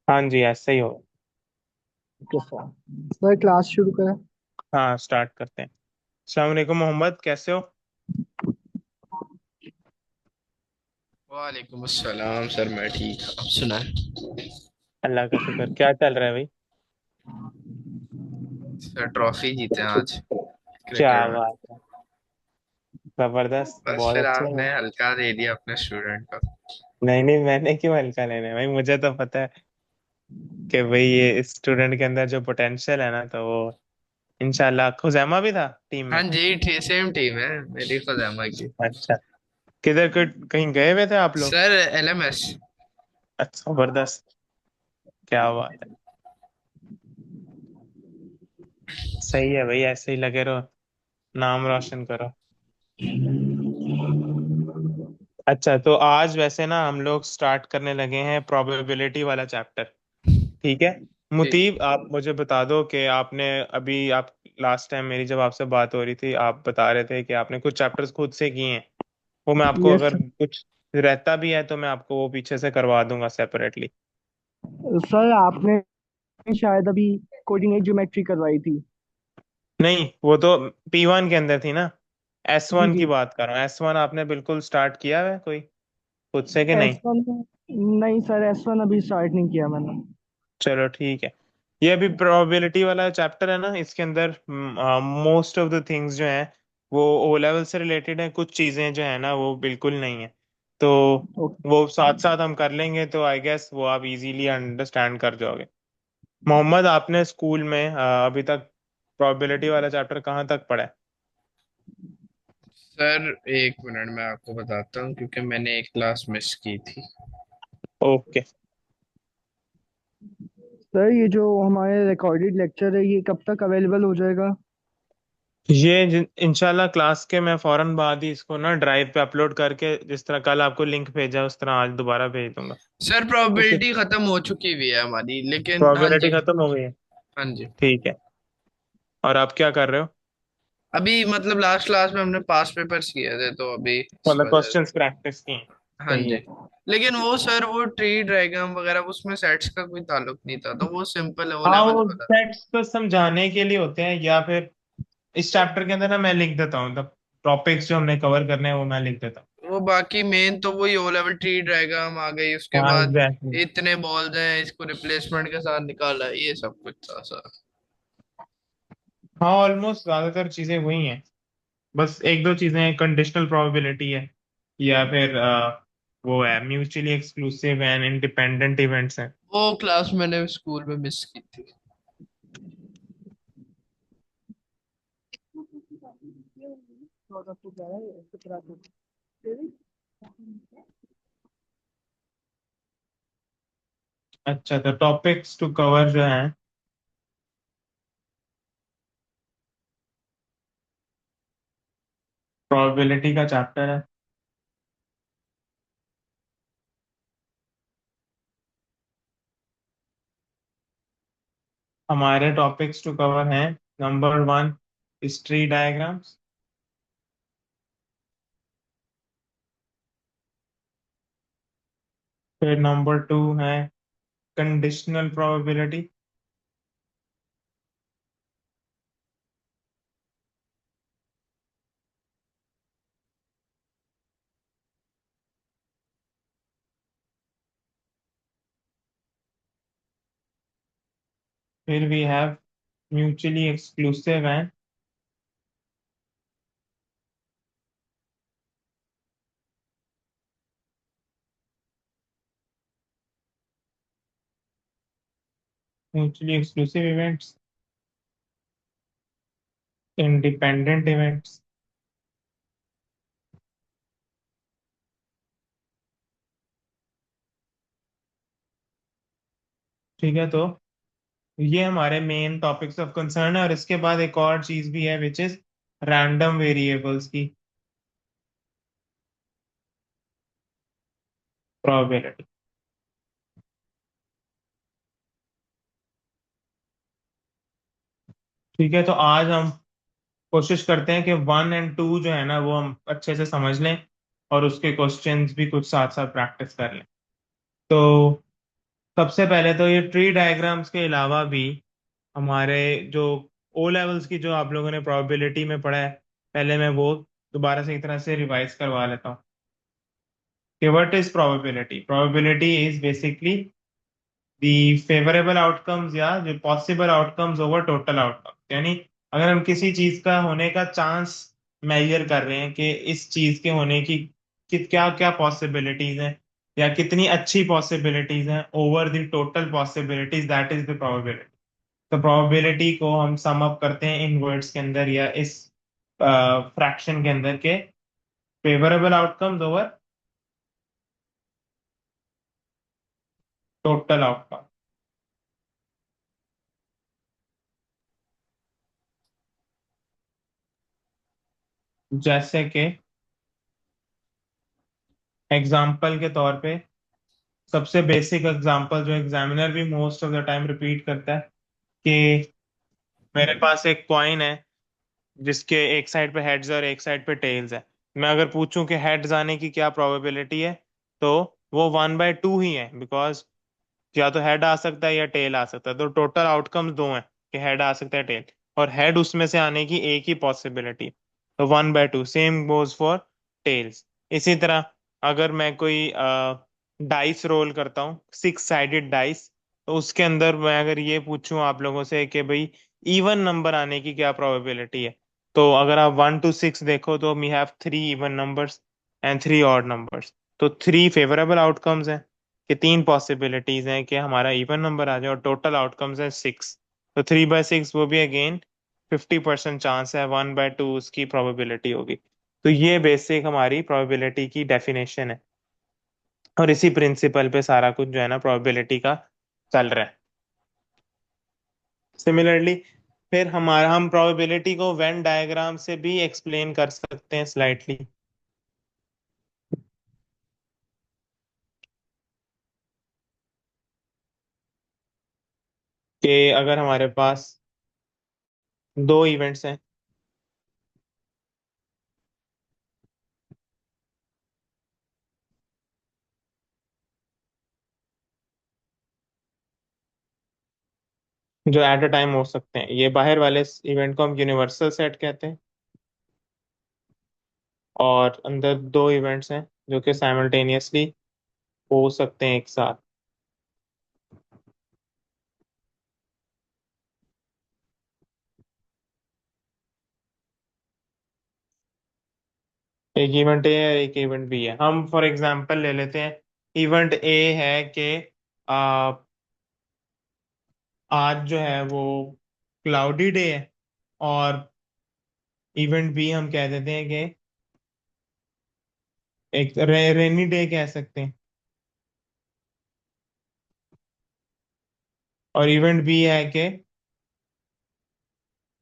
हाँ जी, ऐसा ही हो। Okay sir. सर क्लास शुरू करें। हाँ, स्टार्ट करते हैं। अस्सलाम वालेकुम मोहम्मद, कैसे हो? वालेकुम अस्सलाम सर, मैं ठीक। आप सुनाएं। अल्लाह का शुक्र। क्या चल रहा है भाई? सर ट्रॉफी जीते हैं आज क्या क्रिकेट में। बात है। जबरदस्त, बस बहुत फिर अच्छे आपने हो। हल्का दे दिया अपने स्टूडेंट को। नहीं नहीं, मैंने क्यों हल्का लेना है भाई, मुझे तो पता है कि भाई ये स्टूडेंट के अंदर जो पोटेंशियल है ना, तो वो इंशाल्लाह। खुजैमा भी था टीम हाँ में? जी, सेम टीम है मेरी खुदैमा की। अच्छा। किधर कहीं गए हुए थे आप लोग? Sir LMS. अच्छा, जबरदस्त। क्या बात है। सही है भाई, ऐसे ही लगे रहो, नाम रोशन करो। अच्छा, तो आज वैसे ना हम लोग स्टार्ट करने लगे हैं प्रोबेबिलिटी वाला चैप्टर। ठीक है। जी मुतीब, आप मुझे बता दो कि आपने अभी आप लास्ट टाइम मेरी जब आपसे बात हो रही थी, आप बता रहे थे कि आपने कुछ चैप्टर्स खुद से किए हैं। वो मैं आपको यस अगर कुछ रहता भी है तो मैं आपको वो पीछे से करवा दूंगा सेपरेटली। सर आपने शायद अभी कोऑर्डिनेट ज्योमेट्री करवाई थी। नहीं, वो तो P1 के अंदर थी ना। एस जी वन जी। की बात कर रहा हूँ। S1 आपने बिल्कुल स्टार्ट किया है कोई खुद से कि नहीं? S1। नहीं सर, S1 अभी स्टार्ट नहीं किया मैंने। चलो ठीक है। ये अभी प्रोबेबिलिटी वाला चैप्टर है ना, इसके अंदर मोस्ट ऑफ द थिंग्स जो हैं वो ओ लेवल से रिलेटेड है, कुछ चीजें जो है ना वो बिल्कुल नहीं है। तो ओके। वो साथ साथ हम कर लेंगे, तो आई गेस वो आप इजीली अंडरस्टैंड कर जाओगे। मोहम्मद, आपने स्कूल में अभी तक प्रोबेबिलिटी वाला चैप्टर कहाँ तक पढ़ा है? सर, एक मिनट मैं आपको बताता हूँ क्योंकि मैंने एक क्लास मिस की थी। ओके। सर ये जो हमारे रिकॉर्डेड लेक्चर है ये कब तक अवेलेबल हो जाएगा? ये इंशाल्लाह क्लास के मैं फौरन बाद ही इसको ना ड्राइव पे अपलोड करके, जिस तरह कल आपको लिंक भेजा उस तरह आज दोबारा भेज दूंगा। Sir okay. प्रोबेबिलिटी खत्म हो चुकी हुई है हमारी, लेकिन हाँ प्रोबेबिलिटी जी। खत्म हो गई है? हाँ जी। ठीक है। और आप क्या कर रहे हो? अभी मतलब लास्ट क्लास में हमने पास पेपर्स किए थे तो अभी इस मतलब वजह से। क्वेश्चंस प्रैक्टिस की हैं। हाँ सही जी। है। लेकिन वो सर वो ट्री डायग्राम वगैरह उसमें सेट्स का कोई ताल्लुक नहीं था, तो वो सिंपल है, वो हाँ, लेवल वो वाला। सेट्स तो समझाने के लिए होते हैं, या फिर इस चैप्टर के अंदर ना मैं लिख देता हूँ, मतलब टॉपिक्स जो हमने कवर करने हैं वो मैं लिख देता वो बाकी मेन तो वही ओ लेवल ट्री डायग्राम आ गई, उसके हूँ। हाँ, बाद एग्जैक्टली। इतने बॉल्स हैं, इसको रिप्लेसमेंट के साथ निकाला, ये सब कुछ था सर। हाँ, ऑलमोस्ट ज्यादातर चीजें वही हैं। बस एक दो चीजें हैं, कंडीशनल प्रोबेबिलिटी है, या फिर वो है mutually exclusive and independent events हैं। वो क्लास मैंने स्कूल में मिस की थी। अच्छा, तो टॉपिक्स टू कवर जो है, प्रोबेबिलिटी का चैप्टर है। हमारे टॉपिक्स टू कवर हैं: नंबर 1, हिस्ट्री डायग्राम्स। फिर नंबर 2 है कंडीशनल प्रोबेबिलिटी। फिर we have mutually exclusive and, mutually exclusive events, independent events. ठीक है, तो ये हमारे मेन टॉपिक्स ऑफ कंसर्न है, और इसके बाद एक और चीज भी है विच इज रैंडम वेरिएबल्स की प्रोबेबिलिटी। ठीक है, तो आज हम कोशिश करते हैं कि 1 और 2 जो है ना वो हम अच्छे से समझ लें, और उसके क्वेश्चंस भी कुछ साथ साथ प्रैक्टिस कर लें। तो सबसे पहले तो ये ट्री डायग्राम्स के अलावा भी हमारे जो ओ लेवल्स की जो आप लोगों ने प्रोबेबिलिटी में पढ़ा है, पहले मैं वो दोबारा से एक तरह से रिवाइज करवा लेता हूँ कि what is probability. Probability is basically the favourable outcomes या जो possible outcomes over total outcomes, यानी अगर हम किसी चीज का होने का चांस मेजर कर रहे हैं कि इस चीज के होने की क्या क्या पॉसिबिलिटीज हैं या कितनी अच्छी पॉसिबिलिटीज हैं over the total possibilities, that is the probability. तो प्रोबेबिलिटी को हम सम अप करते हैं इन वर्ड्स के अंदर या इस फ्रैक्शन के अंदर के favourable outcomes over total outcome. जैसे कि एग्जाम्पल के तौर पे, सबसे बेसिक एग्जांपल जो एग्जामिनर भी most of the time repeat करता है कि मेरे पास एक कॉइन है जिसके एक साइड पे हेड्स और एक साइड पे टेल्स है। मैं अगर पूछूं कि हेड्स आने की क्या प्रोबेबिलिटी है, तो वो 1/2 ही है, बिकॉज या तो हेड आ सकता है या टेल आ सकता है। तो टोटल आउटकम्स दो हैं कि हेड आ सकता है टेल, और हेड उसमें से आने की एक ही पॉसिबिलिटी। तो 1/2 सेम गोज फॉर टेल्स। इसी तरह अगर मैं कोई डाइस रोल करता हूँ, 6 साइडेड डाइस, तो उसके अंदर मैं अगर ये पूछूं आप लोगों से कि भाई इवन नंबर आने की क्या प्रोबेबिलिटी है, तो अगर आप 1 to 6 देखो तो we have 3 even numbers and 3 odd numbers. तो 3 फेवरेबल आउटकम्स हैं कि 3 पॉसिबिलिटीज हैं कि हमारा इवन नंबर आ जाए, और टोटल आउटकम्स है 6। तो 3/6 वो भी अगेन 50% चांस है, 1/2 उसकी प्रोबेबिलिटी होगी। तो ये बेसिक हमारी प्रोबेबिलिटी की डेफिनेशन है, और इसी प्रिंसिपल पे सारा कुछ जो है ना प्रोबेबिलिटी का चल रहा है। सिमिलरली फिर हमारा हम प्रोबेबिलिटी को वेन डायग्राम से भी एक्सप्लेन कर सकते हैं स्लाइटली, कि अगर हमारे पास दो इवेंट्स हैं जो एट अ टाइम हो सकते हैं, ये बाहर वाले इवेंट को हम यूनिवर्सल सेट कहते हैं, और अंदर दो इवेंट्स हैं जो कि साइमल्टेनियसली हो सकते हैं एक साथ। एक इवेंट ए है, एक इवेंट बी है। हम फॉर एग्जांपल ले लेते हैं, इवेंट ए है कि आ, आज जो है वो क्लाउडी डे है, और इवेंट बी हम कह देते हैं कि एक रेनी डे कह सकते हैं, और इवेंट बी है कि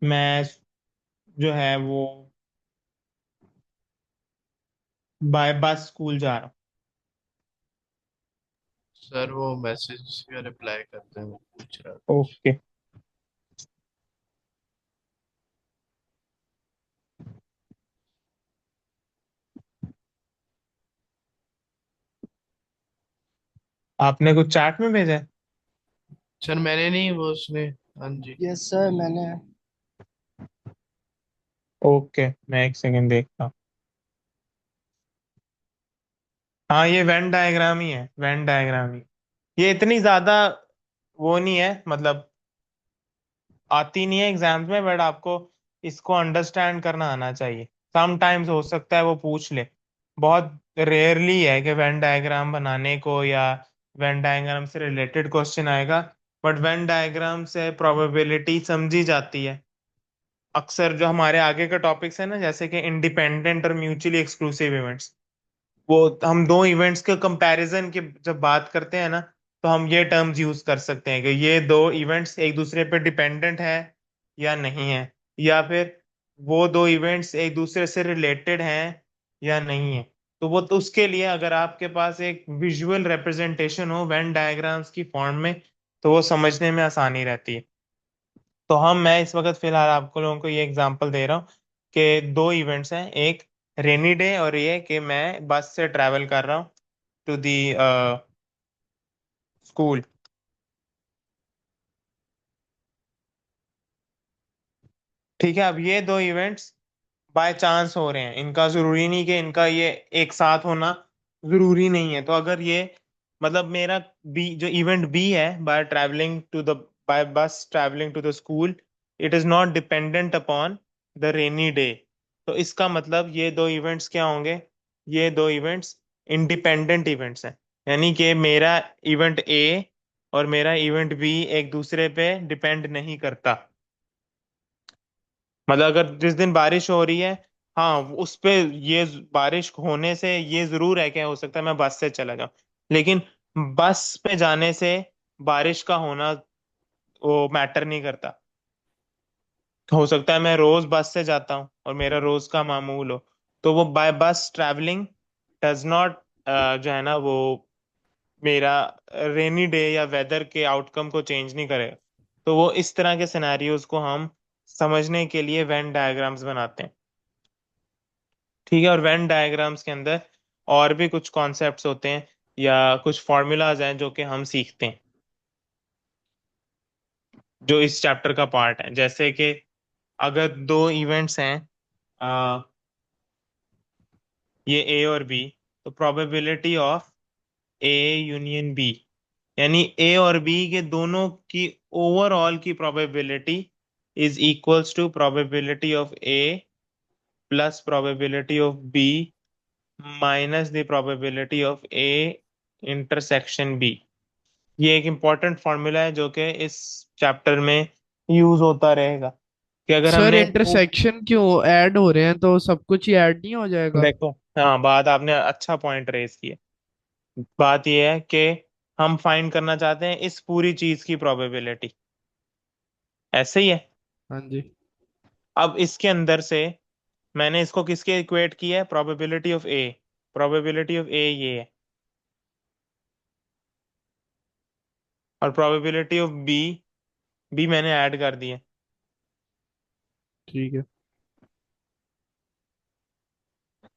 मैं जो है वो बाय बस स्कूल जा रहा सर वो मैसेज का रिप्लाई करते हैं, वो पूछ रहा हूँ। था। ओके, आपने कुछ चैट में भेजा है? सर मैंने नहीं, वो उसने। हाँ जी। यस सर मैंने। ओके, मैं एक सेकंड देखता हूँ। हाँ, ये वेन डायग्राम ही है, वेन डायग्राम ही। ये इतनी ज्यादा वो नहीं है, मतलब आती नहीं है एग्जाम्स में, बट आपको इसको अंडरस्टैंड करना आना चाहिए। समटाइम्स हो सकता है वो पूछ ले, बहुत रेयरली है कि वेन डायग्राम बनाने को या वेन डायग्राम से रिलेटेड क्वेश्चन आएगा, बट वेन डायग्राम से प्रोबेबिलिटी समझी जाती है। अक्सर जो हमारे आगे के टॉपिक्स है ना, जैसे कि इंडिपेंडेंट और म्यूचुअली एक्सक्लूसिव इवेंट्स, वो हम दो इवेंट्स के कंपैरिजन की जब बात करते हैं ना, तो हम ये टर्म्स यूज कर सकते हैं कि ये दो इवेंट्स एक दूसरे पे डिपेंडेंट है या नहीं है, या फिर वो दो इवेंट्स एक दूसरे से रिलेटेड हैं या नहीं है। तो वो तो उसके लिए अगर आपके पास एक विजुअल रिप्रेजेंटेशन हो वेन डायग्राम्स की फॉर्म में, तो वो समझने में आसानी रहती है। तो मैं इस वक्त फिलहाल आपको लोगों को ये एग्जांपल दे रहा हूँ कि दो इवेंट्स हैं, एक रेनी डे और ये कि मैं बस से ट्रैवल कर रहा हूँ टू दी स्कूल। ठीक है, अब ये दो इवेंट्स बाय चांस हो रहे हैं, इनका जरूरी नहीं कि इनका ये एक साथ होना जरूरी नहीं है। तो अगर ये मतलब मेरा बी जो इवेंट बी है, by bus travelling to the school, it is not dependent upon the rainy day. तो इसका मतलब ये दो इवेंट्स क्या होंगे? ये दो इवेंट्स इंडिपेंडेंट इवेंट्स हैं। यानी कि मेरा इवेंट ए और मेरा इवेंट बी एक दूसरे पे डिपेंड नहीं करता। मतलब अगर जिस दिन बारिश हो रही है, हाँ, उस पे ये बारिश होने से ये जरूर है, क्या हो सकता है मैं बस से चला जाऊं, लेकिन बस पे जाने से बारिश का होना वो मैटर नहीं करता। हो सकता है मैं रोज बस से जाता हूँ और मेरा रोज का मामूल हो, तो वो bye bus travelling does not जो है ना वो मेरा रेनी डे या वेदर के आउटकम को चेंज नहीं करेगा। तो वो इस तरह के सिनेरियोज को हम समझने के लिए वेन डायग्राम्स बनाते हैं। ठीक है, और वेन डायग्राम्स के अंदर और भी कुछ कॉन्सेप्ट्स होते हैं या कुछ फॉर्मूलाज हैं जो कि हम सीखते हैं, जो इस चैप्टर का पार्ट है। जैसे कि अगर दो इवेंट्स हैं, आ, ये ए और बी, तो probability of A union B, यानी ए और बी के दोनों की ओवरऑल की probability is equals to probability of A plus probability of B minus the probability of A intersection B. ये एक इम्पॉर्टेंट फॉर्मूला है जो कि इस चैप्टर में यूज होता रहेगा, कि अगर सर हमने इंटरसेक्शन क्यों ऐड हो रहे हैं, तो सब कुछ ही ऐड नहीं हो जाएगा? देखो, हाँ, बात आपने अच्छा पॉइंट रेज किया। बात यह है कि हम फाइंड करना चाहते हैं इस पूरी चीज की प्रोबेबिलिटी, ऐसे ही है। हाँ जी। अब इसके अंदर से मैंने इसको किसके इक्वेट किया है? Probability of A. Probability of A ये है, और प्रोबेबिलिटी ऑफ बी भी मैंने ऐड कर दी है। ठीक है।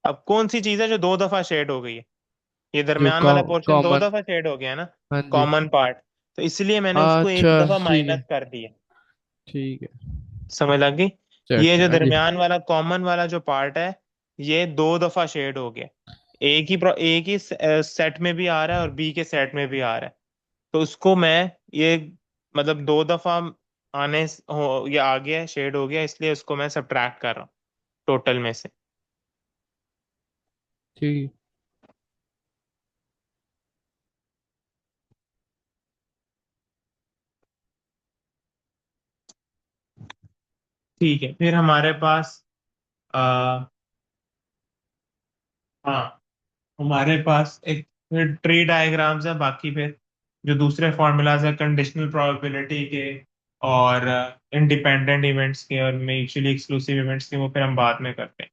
अब कौन सी चीज है जो दो दफा शेड हो गई है? ये जो दरमियान वाला पोर्शन दो कॉमन। दफा शेड हो गया है ना, हाँ जी। Common part. तो इसलिए मैंने उसको अच्छा, एक दफा ठीक है। माइनस कर दिया। ठीक है। समझ लग गई? ये चलिए जो हाँ जी। दरमियान वाला कॉमन वाला जो पार्ट है, ये दो दफा शेड हो गया। एक ही सेट में भी आ रहा है और बी के सेट में भी आ रहा है। तो उसको मैं ये मतलब दो दफा हो या आ गया शेड हो गया, इसलिए उसको मैं सब्ट्रैक्ट कर रहा हूँ टोटल में से। ठीक। ठीक है, फिर हमारे पास आ, हाँ, हमारे पास एक फिर ट्री डायग्राम्स है बाकी, फिर जो दूसरे फॉर्मूलाज है कंडीशनल प्रोबेबिलिटी के और इंडिपेंडेंट इवेंट्स के और म्यूचुअली एक्सक्लूसिव इवेंट्स के, वो फिर हम बाद में करते हैं।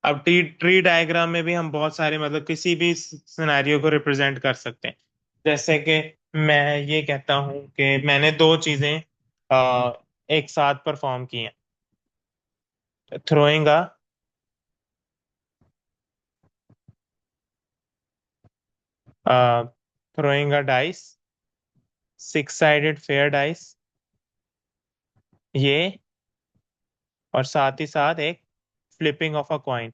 अब ट्री डायग्राम में भी हम बहुत सारे मतलब किसी भी सिनेरियो को रिप्रेजेंट कर सकते हैं। जैसे कि मैं ये कहता हूँ कि मैंने दो चीजें एक साथ परफॉर्म की हैं। थ्रोइंग अ थ्रोइंग अ dice, six sided fair dice, ये, और साथ ही साथ एक फ्लिपिंग ऑफ अ कॉइन।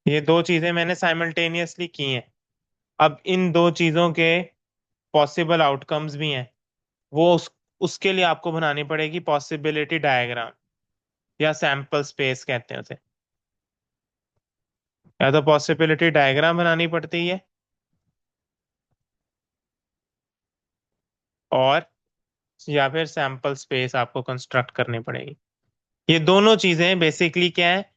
ये दो चीजें मैंने साइमल्टेनियसली की हैं। अब इन दो चीजों के पॉसिबल आउटकम्स भी हैं, वो उसके लिए आपको बनानी पड़ेगी पॉसिबिलिटी डायग्राम, या सैंपल स्पेस कहते हैं उसे। या तो पॉसिबिलिटी डायग्राम बनानी पड़ती है, और या फिर सैंपल स्पेस आपको कंस्ट्रक्ट करनी पड़ेगी। ये दोनों चीजें बेसिकली क्या है?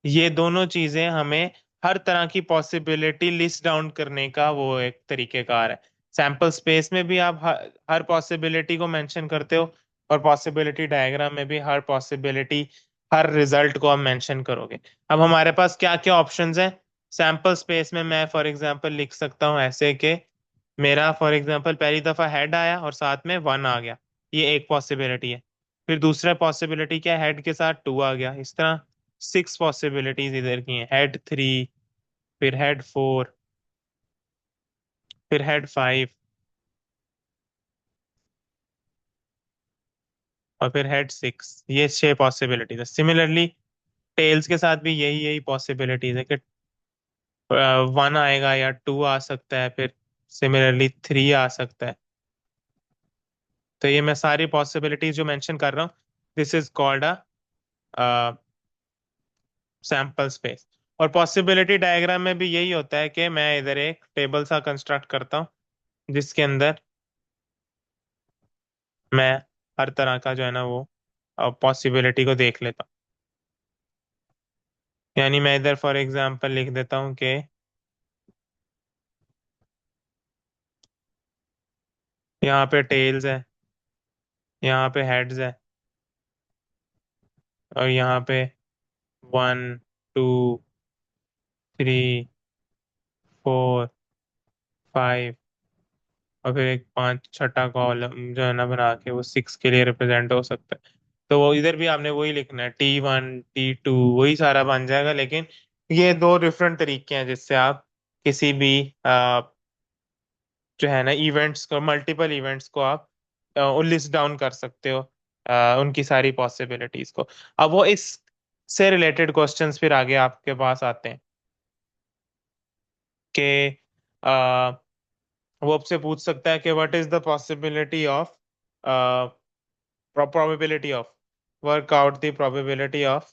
ये दोनों चीजें हमें हर तरह की पॉसिबिलिटी लिस्ट डाउन करने का वो एक तरीकेकार है। सैंपल स्पेस में भी आप हर पॉसिबिलिटी को मेंशन करते हो, और पॉसिबिलिटी डायग्राम में भी हर पॉसिबिलिटी, हर रिजल्ट को आप मेंशन करोगे। अब हमारे पास क्या क्या ऑप्शंस हैं? सैंपल स्पेस में मैं फॉर एग्जांपल लिख सकता हूँ ऐसे कि मेरा फॉर एग्जांपल पहली दफा हेड आया और साथ में वन आ गया, ये एक पॉसिबिलिटी है। फिर दूसरा पॉसिबिलिटी क्या है? हेड के साथ टू आ गया। इस तरह सिक्स पॉसिबिलिटीज इधर की हैं। हेड थ्री, फिर हेड फोर, फिर हेड फाइव, और फिर हेड 6। ये 6 पॉसिबिलिटीज है। सिमिलरली टेल्स के साथ भी यही यही पॉसिबिलिटीज है कि 1 आएगा या 2 आ सकता है, फिर सिमिलरली 3 आ सकता है। तो ये मैं सारी पॉसिबिलिटीज जो मेंशन कर रहा हूँ, this is called a sample space. और पॉसिबिलिटी डायग्राम में भी यही होता है कि मैं इधर एक टेबल सा कंस्ट्रक्ट करता हूँ जिसके अंदर मैं हर तरह का जो है ना वो पॉसिबिलिटी को देख लेता हूँ। यानी मैं इधर फॉर एग्जांपल लिख देता हूँ कि यहाँ पे टेल्स है, यहाँ पे हेड्स है, और यहाँ पे 1 2 3 4 5, और फिर एक 5 छठा कॉलम जो है ना बना के वो 6 के लिए रिप्रेजेंट हो सकता है। तो वो इधर भी आपने वही लिखना है, T1 T2 वही सारा बन जाएगा। लेकिन ये दो डिफरेंट तरीके हैं जिससे आप किसी भी जो है ना इवेंट्स को, मल्टीपल इवेंट्स को आप लिस्ट डाउन कर सकते हो, उनकी सारी पॉसिबिलिटीज को। अब वो इस से रिलेटेड क्वेश्चंस फिर आगे आपके पास आते हैं कि वो आपसे पूछ सकता है कि what is the possibility of probability of work out the probability of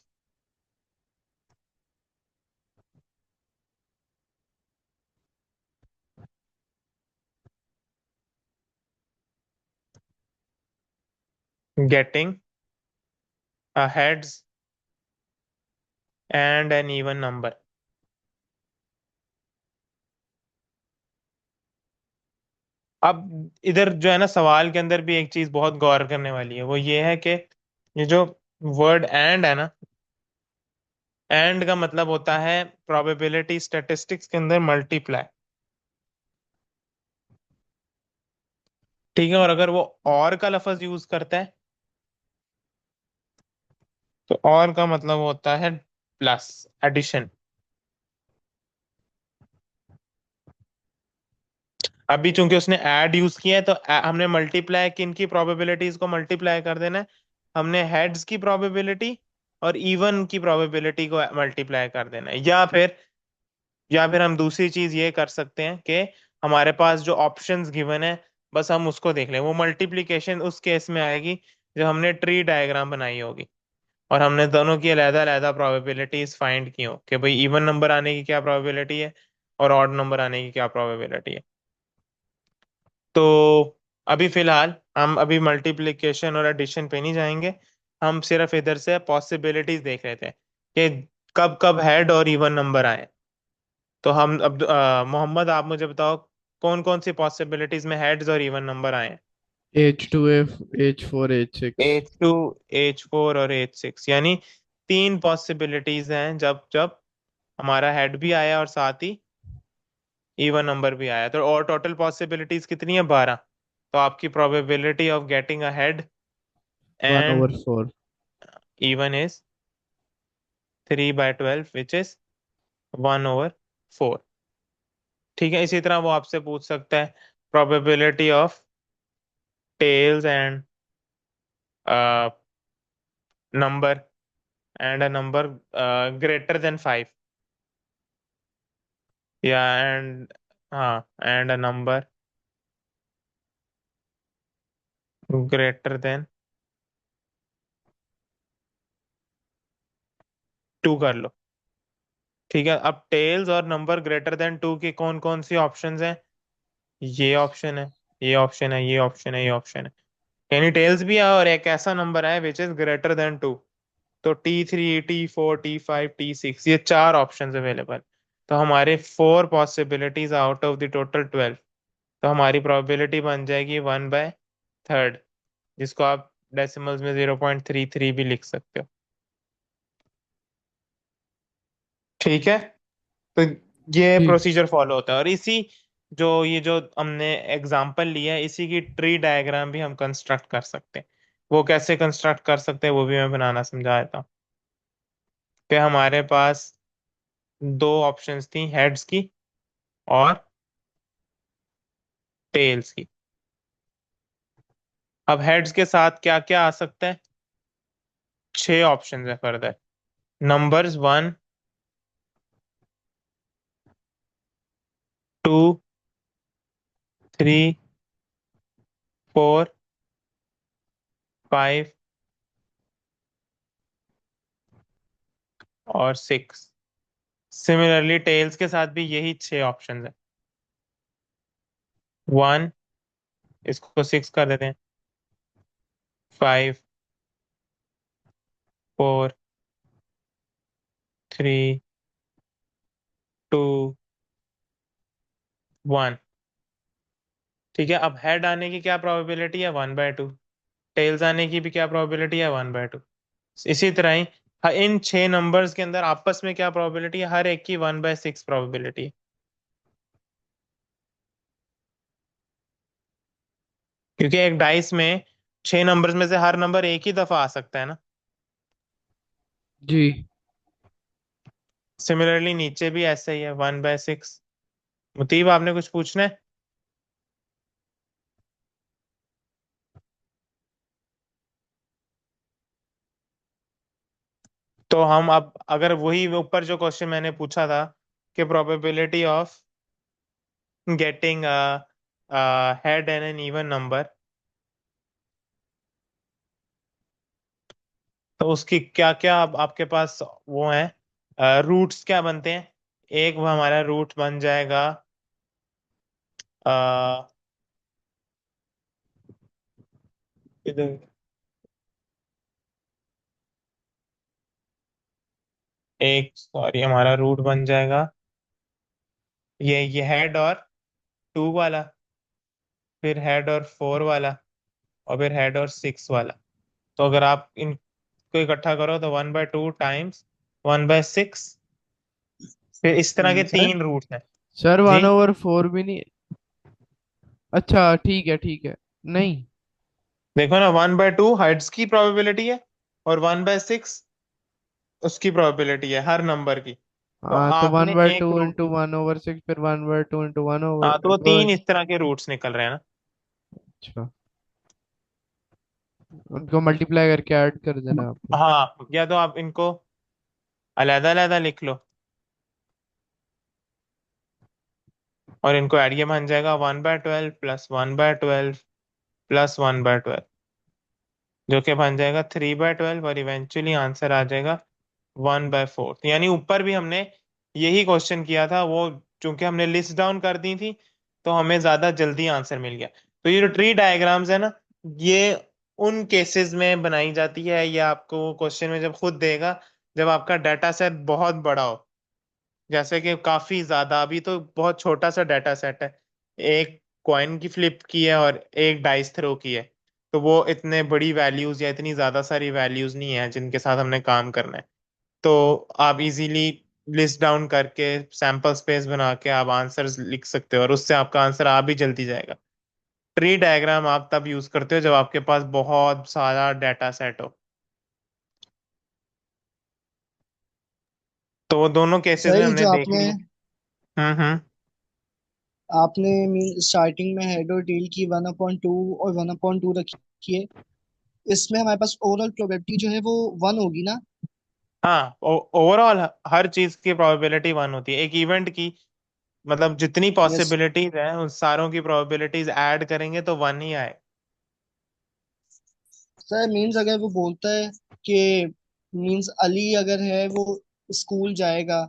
getting a heads and an even number। अब इधर जो है ना सवाल के अंदर भी एक चीज बहुत गौर करने वाली है, वो ये है कि ये जो वर्ड एंड है ना, एंड का मतलब होता है प्रोबेबिलिटी स्टैटिस्टिक्स के अंदर मल्टीप्लाई। ठीक है, और अगर वो और का लफज यूज करता है तो और का मतलब होता है प्लस, एडिशन। अभी चूंकि उसने ऐड यूज किया है तो हमने मल्टीप्लाई किन की प्रोबेबिलिटीज को मल्टीप्लाई कर देना है, हमने हेड्स की प्रोबेबिलिटी और इवन की प्रोबेबिलिटी को मल्टीप्लाई कर देना है। या फिर हम दूसरी चीज ये कर सकते हैं कि हमारे पास जो ऑप्शंस गिवन है बस हम उसको देख लें। वो मल्टीप्लिकेशन उस केस में आएगी जब हमने ट्री डायग्राम बनाई होगी और हमने दोनों की अलग अलग प्रोबेबिलिटीज फाइंड की हो कि भाई इवन नंबर आने की क्या प्रोबेबिलिटी है और ऑड नंबर आने की क्या प्रोबेबिलिटी है। तो अभी फिलहाल हम अभी मल्टीप्लिकेशन और एडिशन पे नहीं जाएंगे, हम सिर्फ इधर से पॉसिबिलिटीज देख रहे थे कि कब कब हेड और इवन नंबर आए। तो हम अब मोहम्मद आप मुझे बताओ कौन कौन सी पॉसिबिलिटीज में हेड्स और इवन नंबर आए हैं। H2F, H4, H6। H2, H4 और H6, यानी 3 पॉसिबिलिटीज हैं जब जब हमारा हेड भी आया और साथ ही इवन नंबर भी आया। तो और टोटल पॉसिबिलिटीज कितनी है, 12। तो आपकी probability of getting a head 1 over and 4। even is 3/12 which is 1/4। ठीक है, इसी तरह वो आपसे पूछ सकता है probability of tails and number and a number greater than 5, या एंड हाँ and a number greater than 2 कर लो। ठीक है, अब टेल्स और नंबर ग्रेटर देन 2 की कौन कौन सी ऑप्शंस हैं, ये ऑप्शन है, ये ऑप्शन है, ये ऑप्शन है, ये ऑप्शन है। यानी टेल्स भी है और एक ऐसा नंबर है विच इज ग्रेटर देन 2। तो T3 T4 T5 T6 ये 4 ऑप्शंस अवेलेबल। तो हमारे 4 possibilities out of the total 12। तो हमारी प्रोबेबिलिटी बन जाएगी 1/3, जिसको आप डेसिमल्स में 0.33 भी लिख सकते हो। ठीक है, तो ये ठीक। प्रोसीजर फॉलो होता है, और इसी ये जो हमने एग्जांपल लिया है इसी की ट्री डायग्राम भी हम कंस्ट्रक्ट कर सकते हैं। वो कैसे कंस्ट्रक्ट कर सकते हैं वो भी मैं बनाना समझा देता हूँ। कि हमारे पास दो ऑप्शंस थी, हेड्स की और टेल्स की। अब हेड्स के साथ क्या क्या आ सकता है, 6 ऑप्शन है फर्दर। नंबर्स 1, 2, 3, 4, 5 और 6। सिमिलरली टेल्स के साथ भी यही 6 ऑप्शन है। 1, इसको 6 कर देते हैं। 5, 4, 3, 2, 1। ठीक है, अब हेड आने की क्या प्रोबेबिलिटी है? 1/2। टेल्स आने की भी क्या प्रोबेबिलिटी है? 1/2। इसी तरह ही इन 6 नंबर्स के अंदर आपस में क्या प्रोबेबिलिटी है? हर एक की 1/6 प्रोबेबिलिटी है। क्योंकि एक डाइस में 6 नंबर्स में से हर नंबर एक ही दफा आ सकता है ना। जी। सिमिलरली नीचे भी ऐसा ही है, 1/6। मुतीब, आपने कुछ पूछना है? तो हम अब अगर वही ऊपर जो क्वेश्चन मैंने पूछा था कि probability of getting head and an even number, तो उसकी क्या क्या अब आपके पास वो है, रूट्स क्या बनते हैं? एक वो हमारा रूट बन जाएगा, अ, इधर एक, सॉरी, हमारा रूट बन जाएगा ये हेड और 2 वाला, फिर हेड और 4 वाला, और फिर हेड और 6 वाला। तो अगर आप इनको इकट्ठा करो तो 1/2 टाइम्स 1/6, फिर इस तरह के सर 3 रूट्स हैं। सर जी, 1/4 भी नहीं। अच्छा ठीक है ठीक है। नहीं। देखो ना, 1/2 हेड्स की प्रोबेबिलिटी है और 1/6 उसकी प्रोबेबिलिटी है हर नंबर की। तो हाँ तो वन आपने बाय एक टू रूट, इंटू 1/6 फिर 1/2 इंटू वन हाँ, तो वो ओवर। 3 इस तरह के रूट्स निकल रहे हैं ना। अच्छा, उनको मल्टीप्लाई करके ऐड कर देना आपको। हाँ, या तो आप इनको अलग अलग लिख लो और इनको ऐड, ये बन जाएगा 1/12 प्लस 1/12 प्लस 1/12, जो कि बन जाएगा 3/12, और इवेंचुअली आंसर आ जाएगा 1/4। यानी ऊपर भी हमने यही क्वेश्चन किया था, वो चूंकि हमने लिस्ट डाउन कर दी थी तो हमें ज्यादा जल्दी आंसर मिल गया। तो ये जो ट्री डायग्राम्स है ना, ये उन केसेस में बनाई जाती है, ये आपको क्वेश्चन में जब खुद देगा, जब आपका डाटा सेट बहुत बड़ा हो। जैसे कि काफी ज्यादा, अभी तो बहुत छोटा सा डाटा सेट है, एक कॉइन की फ्लिप की है और एक डाइस थ्रो की है। तो वो इतने बड़ी वैल्यूज या इतनी ज्यादा सारी वैल्यूज नहीं है जिनके साथ हमने काम करना है। तो आप इजीली लिस्ट डाउन करके सैंपल स्पेस बना के आप आंसर्स लिख सकते हो, और उससे आपका आंसर आ भी जल्दी जाएगा। ट्री डायग्राम आप तब यूज करते हो जब आपके पास बहुत सारा डाटा सेट हो। तो वो दोनों केसेस में सही हमने जो देख आपने लिया। हम्म। आपने स्टार्टिंग में हेड और टेल की 1/2 और 1/2 रखी है। इसमें हमारे पास ओवरऑल प्रोबेबिलिटी जो है वो 1 होगी ना। हाँ, ओवरऑल हर चीज की प्रोबेबिलिटी 1 होती है एक इवेंट की। मतलब जितनी यस पॉसिबिलिटीज हैं उन सारों की प्रोबेबिलिटीज ऐड करेंगे तो 1 ही आए। सर, मीन्स अगर वो बोलता है कि मीन्स अली अगर है वो स्कूल जाएगा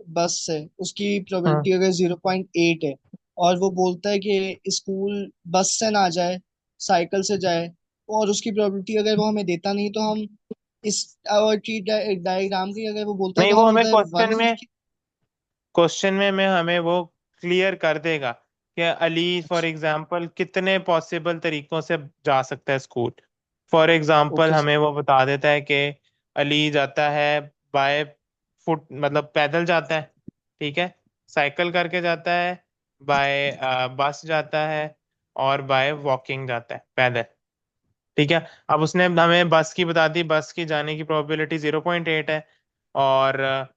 बस से, उसकी हाँ, प्रोबेबिलिटी अगर 0.8 है, और वो बोलता है कि स्कूल बस से ना जाए, साइकिल से जाए, और उसकी प्रोबेबिलिटी अगर वो हमें देता नहीं तो हम इस और ट्री डायग्राम की अगर वो बोलता है नहीं, तो वो हम हमें उधर वन क्वेश्चन ही में लिखें। क्वेश्चन में हमें वो क्लियर कर देगा कि अली फॉर एग्जांपल कितने पॉसिबल तरीकों से जा सकता है स्कूल। फॉर एग्जांपल ओके हमें वो बता देता है कि अली जाता है बाय फुट, मतलब पैदल जाता है, ठीक है, साइकिल करके जाता है, बाय बस जाता है, और बाय वॉकिंग जाता है पैदल। ठीक है, अब उसने हमें बस की बता दी, बस की जाने की प्रोबेबिलिटी 0.8 है, और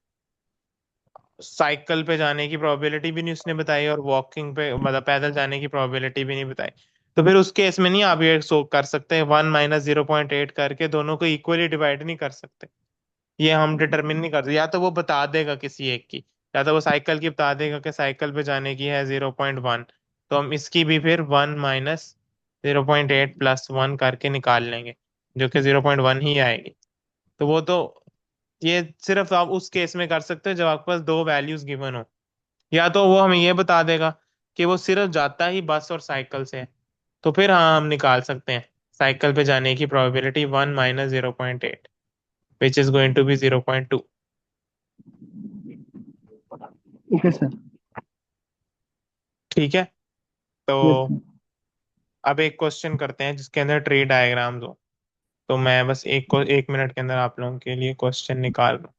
साइकिल पे जाने की प्रोबेबिलिटी भी नहीं उसने बताई, और वॉकिंग पे मतलब पैदल जाने की प्रोबेबिलिटी भी नहीं बताई। तो फिर उस केस में नहीं आप ये सो कर सकते 1 - 0.8 करके दोनों को इक्वली डिवाइड नहीं कर सकते। ये हम डिटरमिन नहीं कर सकते। या तो वो बता देगा किसी एक की, या तो वो साइकिल की बता देगा कि साइकिल पे जाने की है 0.1, तो हम इसकी भी फिर 1 - 0.8 + 1 करके निकाल लेंगे, जो कि 0.1 ही आएगी। तो वो तो ये सिर्फ आप उस केस में कर सकते हो जब आपके पास दो वैल्यूज गिवन हो। या तो वो हमें ये बता देगा कि वो सिर्फ जाता ही बस और साइकिल से है, तो फिर हाँ हम निकाल सकते हैं साइकिल पे जाने की probability 1 - 0.8, which is going to be 0.2। Okay sir. ठीक है। तो यस सर। अब एक क्वेश्चन करते हैं जिसके अंदर ट्री डायग्राम्स हो। तो मैं बस 1 मिनट के अंदर आप लोगों के लिए क्वेश्चन निकाल रहा हूँ।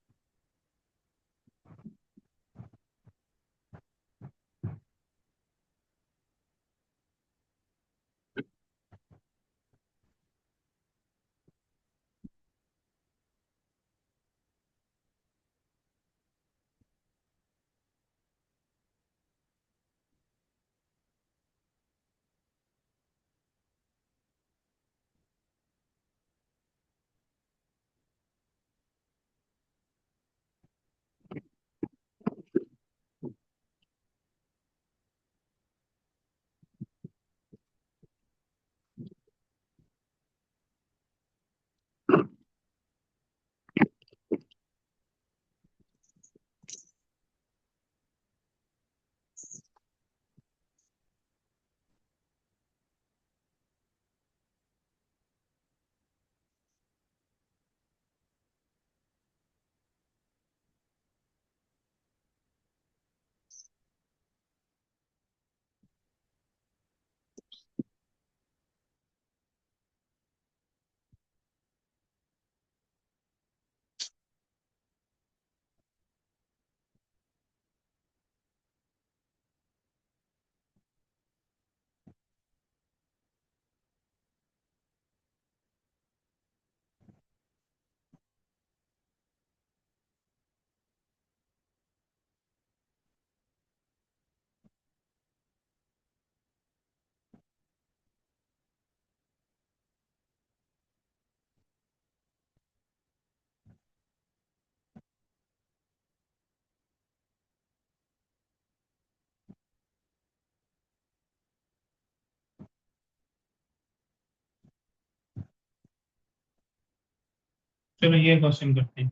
चलो ये क्वेश्चन करते हैं।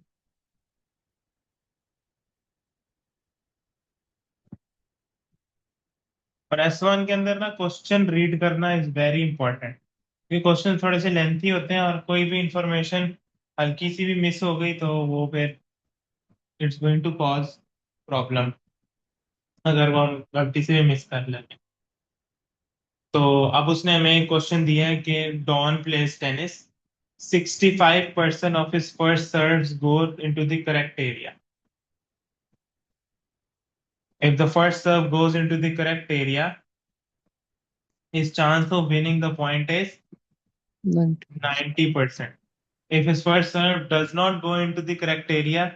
और S1 के अंदर ना क्वेश्चन रीड करना इज वेरी इंपॉर्टेंट, क्योंकि क्वेश्चन थोड़े से लेंथी होते हैं और कोई भी इंफॉर्मेशन हल्की सी भी मिस हो गई तो वो फिर it's going to cause problem, अगर वो हम गलती से भी मिस कर लें। तो अब उसने हमें एक क्वेश्चन दिया है कि Don plays tennis, 65% of his first serves go into the correct area. If the first serve goes into the correct area, his chance of winning the point is 90%. If his first serve does not go into the correct area,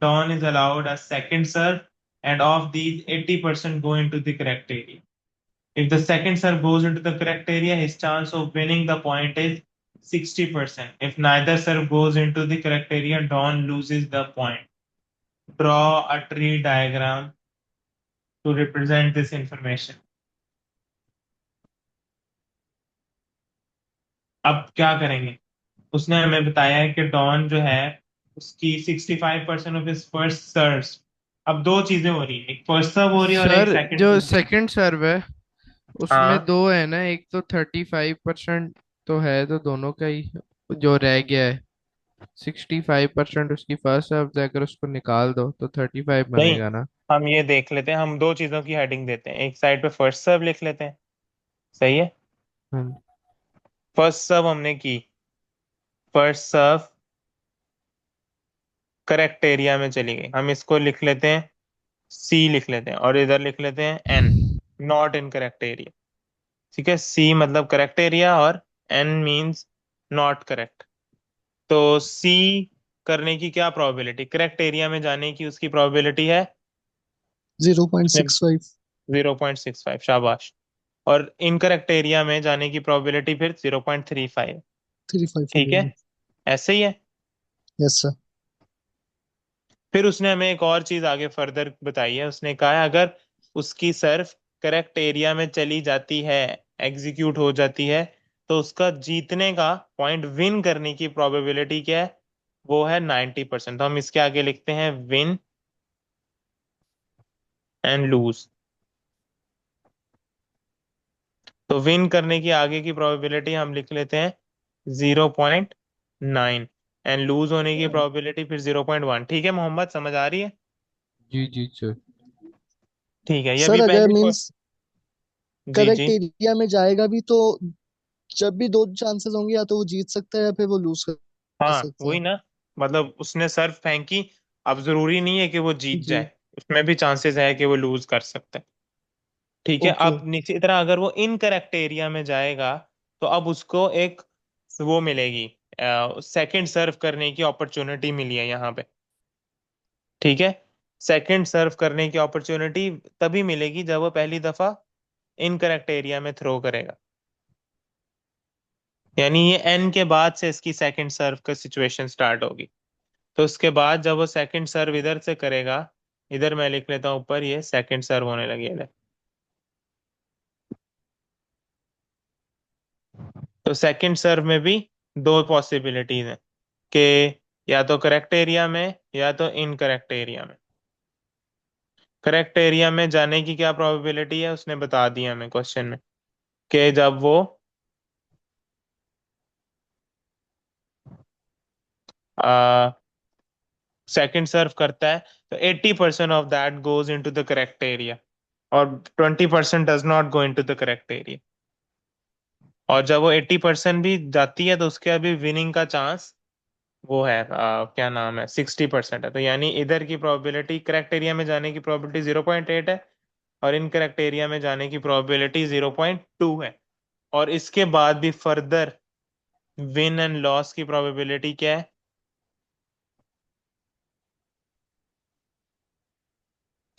Don is allowed a second serve, and of these, 80% go into the correct area. If the second serve goes into the correct area, his chance of winning the point is 60%. If neither serve goes into the correct area, Don loses the point. Draw a tree diagram to represent this information. अब क्या करेंगे? उसने हमें बताया है कि don जो है उसकी 65% ऑफ हिज फर्स्ट सर्व्स। अब दो चीजें हो रही है, एक फर्स्ट सर्व हो रही है और एक सर सेकंड जो सर्व हो रही है। सेकंड सर्व है उसमें हाँ दो है ना, एक तो 35% तो है, तो दोनों का ही जो रह गया है 65% उसकी फर्स्ट सर्व है, अगर उसको निकाल दो तो 35 नहीं, बनेगा ना। हम ये देख लेते हैं, हम दो चीजों की हेडिंग देते हैं, एक साइड पे फर्स्ट सर्व लिख लेते हैं। सही है। हाँ। फर्स्ट सर्व हमने की, फर्स्ट सर्व करेक्ट एरिया में चली गई, हम इसको लिख लेते हैं सी लिख लेते हैं, और इधर लिख लेते हैं N, not in correct area. ठीक है, सी मतलब करेक्ट एरिया और एन मींस नॉट करेक्ट। तो सी करने की क्या प्रोबेबिलिटी, करेक्ट एरिया में जाने की उसकी प्रोबेबिलिटी है जीरो पॉइंट उसने सिक्स फाइव 0.65। शाबाश। और इनकरेक्ट एरिया में जाने की प्रोबेबिलिटी फिर 0.35। 35 हो ठीक है, गया। ऐसे ही है। Yes sir. फिर उसने हमें एक और चीज आगे फर्दर बताई है। उसने कहा है अगर उसकी सर्फ करेक्ट एरिया में चली जाती है, एग्जीक्यूट हो जाती है, तो उसका जीतने का पॉइंट, विन करने की प्रोबेबिलिटी क्या है, वो है 90%। तो हम इसके आगे लिखते हैं विन एंड लूज। तो विन करने की आगे की प्रोबेबिलिटी हम लिख लेते हैं 0.9, एंड लूज होने की प्रोबेबिलिटी फिर 0.1। ठीक है मोहम्मद, समझ आ रही है? जी जी सर। ठीक है, ये सर अभी अगर पहली मीन्स जी करेक्ट जी। एरिया में जाएगा भी तो जब भी दो चांसेस होंगे, या तो वो जीत सकता है या फिर वो लूज कर हाँ सकता है। वही ना, मतलब उसने सर्फ फेंकी, अब जरूरी नहीं है कि वो जीत जी। जाए, उसमें भी चांसेस है कि वो लूज कर सकता है। ठीक है, ओके। अब इसी तरह अगर वो इनकरेक्ट एरिया में जाएगा, तो अब उसको एक वो मिलेगी, सेकंड सर्व करने की अपॉर्चुनिटी मिली है यहाँ पे। ठीक है, सेकंड सर्व करने की अपॉर्चुनिटी तभी मिलेगी जब वो पहली दफा इनकरेक्ट एरिया में थ्रो करेगा। यानी ये एन के बाद से इसकी सेकंड सर्व का सिचुएशन स्टार्ट होगी। तो उसके बाद जब वो सेकंड सर्व इधर से करेगा, इधर मैं लिख लेता हूँ ऊपर, ये सेकंड सर्व होने लगी है। तो सेकंड सर्व में भी दो पॉसिबिलिटीज हैं कि या तो करेक्ट एरिया में या तो इनकरेक्ट एरिया में। करेक्ट एरिया में जाने की क्या प्रोबेबिलिटी है उसने बता दिया हमें क्वेश्चन में, कि जब वो सेकंड सर्व करता है, तो 80% of that goes into the correct area, और 20% does not go into the correct area. और जब वो 80% भी जाती है, तो उसके अभी विनिंग का चांस वो है, क्या नाम है, 60% है। तो यानी इधर की प्रोबेबिलिटी, करेक्ट एरिया में जाने की प्रोबेबिलिटी 0.8 है, और इनकरेक्ट एरिया में जाने की प्रोबेबिलिटी 0.2 है। और इसके बाद भी फर्दर विन एंड लॉस की प्रोबेबिलिटी क्या है,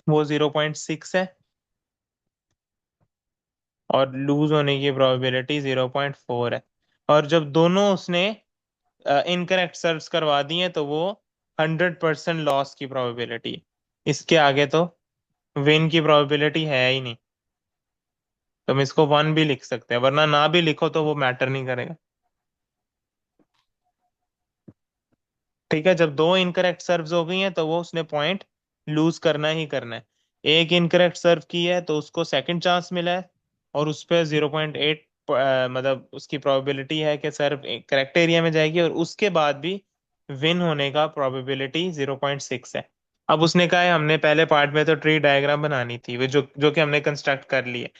वो 0.6 है, और लूज होने की प्रोबेबिलिटी 0.4 है। और जब दोनों उसने इनकरेक्ट सर्व्स करवा दी हैं, तो वो 100% लॉस की प्रोबेबिलिटी है। इसके आगे तो विन की प्रोबेबिलिटी है ही नहीं। तो हम इसको 1 भी लिख सकते हैं, वरना ना भी लिखो तो वो मैटर नहीं करेगा। ठीक है, जब दो इनकरेक्ट सर्व्स हो गई हैं, तो वो उसने पॉइंट लूज करना ही करना है। एक इनकरेक्ट सर्व की है तो उसको सेकंड चांस मिला है, और उस पर 0.8, मतलब उसकी प्रोबेबिलिटी है कि सर्व करेक्ट एरिया में जाएगी, और उसके बाद भी विन होने का प्रोबेबिलिटी 0.6 है। अब उसने कहा है हमने पहले पार्ट में तो ट्री डायग्राम बनानी थी, वो जो जो कि हमने कंस्ट्रक्ट कर ली है।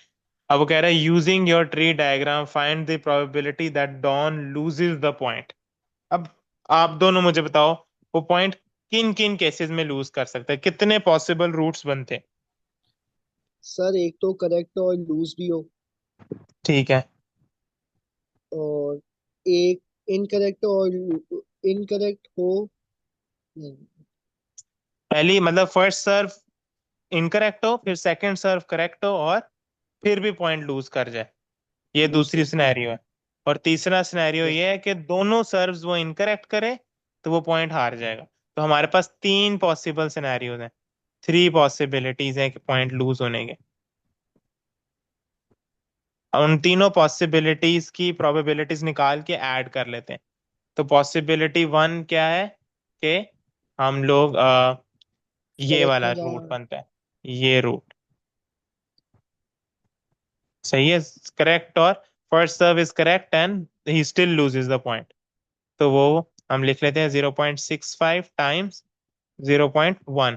अब वो कह रहा है using your tree diagram find the probability that Don loses the point. अब आप दोनों मुझे बताओ, वो पॉइंट किन किन केसेस में लूज कर सकता है, कितने पॉसिबल रूट्स बनते हैं? सर एक तो करेक्ट और लूज भी हो, ठीक है, और एक इनकरेक्ट और इनकरेक्ट हो। नहीं। पहली मतलब फर्स्ट सर्व इनकरेक्ट हो, फिर सेकंड सर्व करेक्ट हो, और फिर भी पॉइंट लूज कर जाए, ये लूज दूसरी करके। सिनेरियो है। और तीसरा सिनेरियो यस। ये है कि दोनों सर्व्स वो इनकरेक्ट करे, तो वो पॉइंट हार जाएगा। तो हमारे पास तीन पॉसिबल सिनेरियोज हैं, थ्री पॉसिबिलिटीज हैं कि पॉइंट लूज होने के। उन तीनों पॉसिबिलिटीज की प्रोबेबिलिटीज निकाल के ऐड कर लेते हैं। तो पॉसिबिलिटी वन क्या है, कि हम लोग ये करेक्ट वाला में रूट जाना। बनता है, ये रूट सही है, करेक्ट, और first serve is correct and he still loses the point. तो वो हम लिख लेते हैं 0.65 टाइम्स 0.1।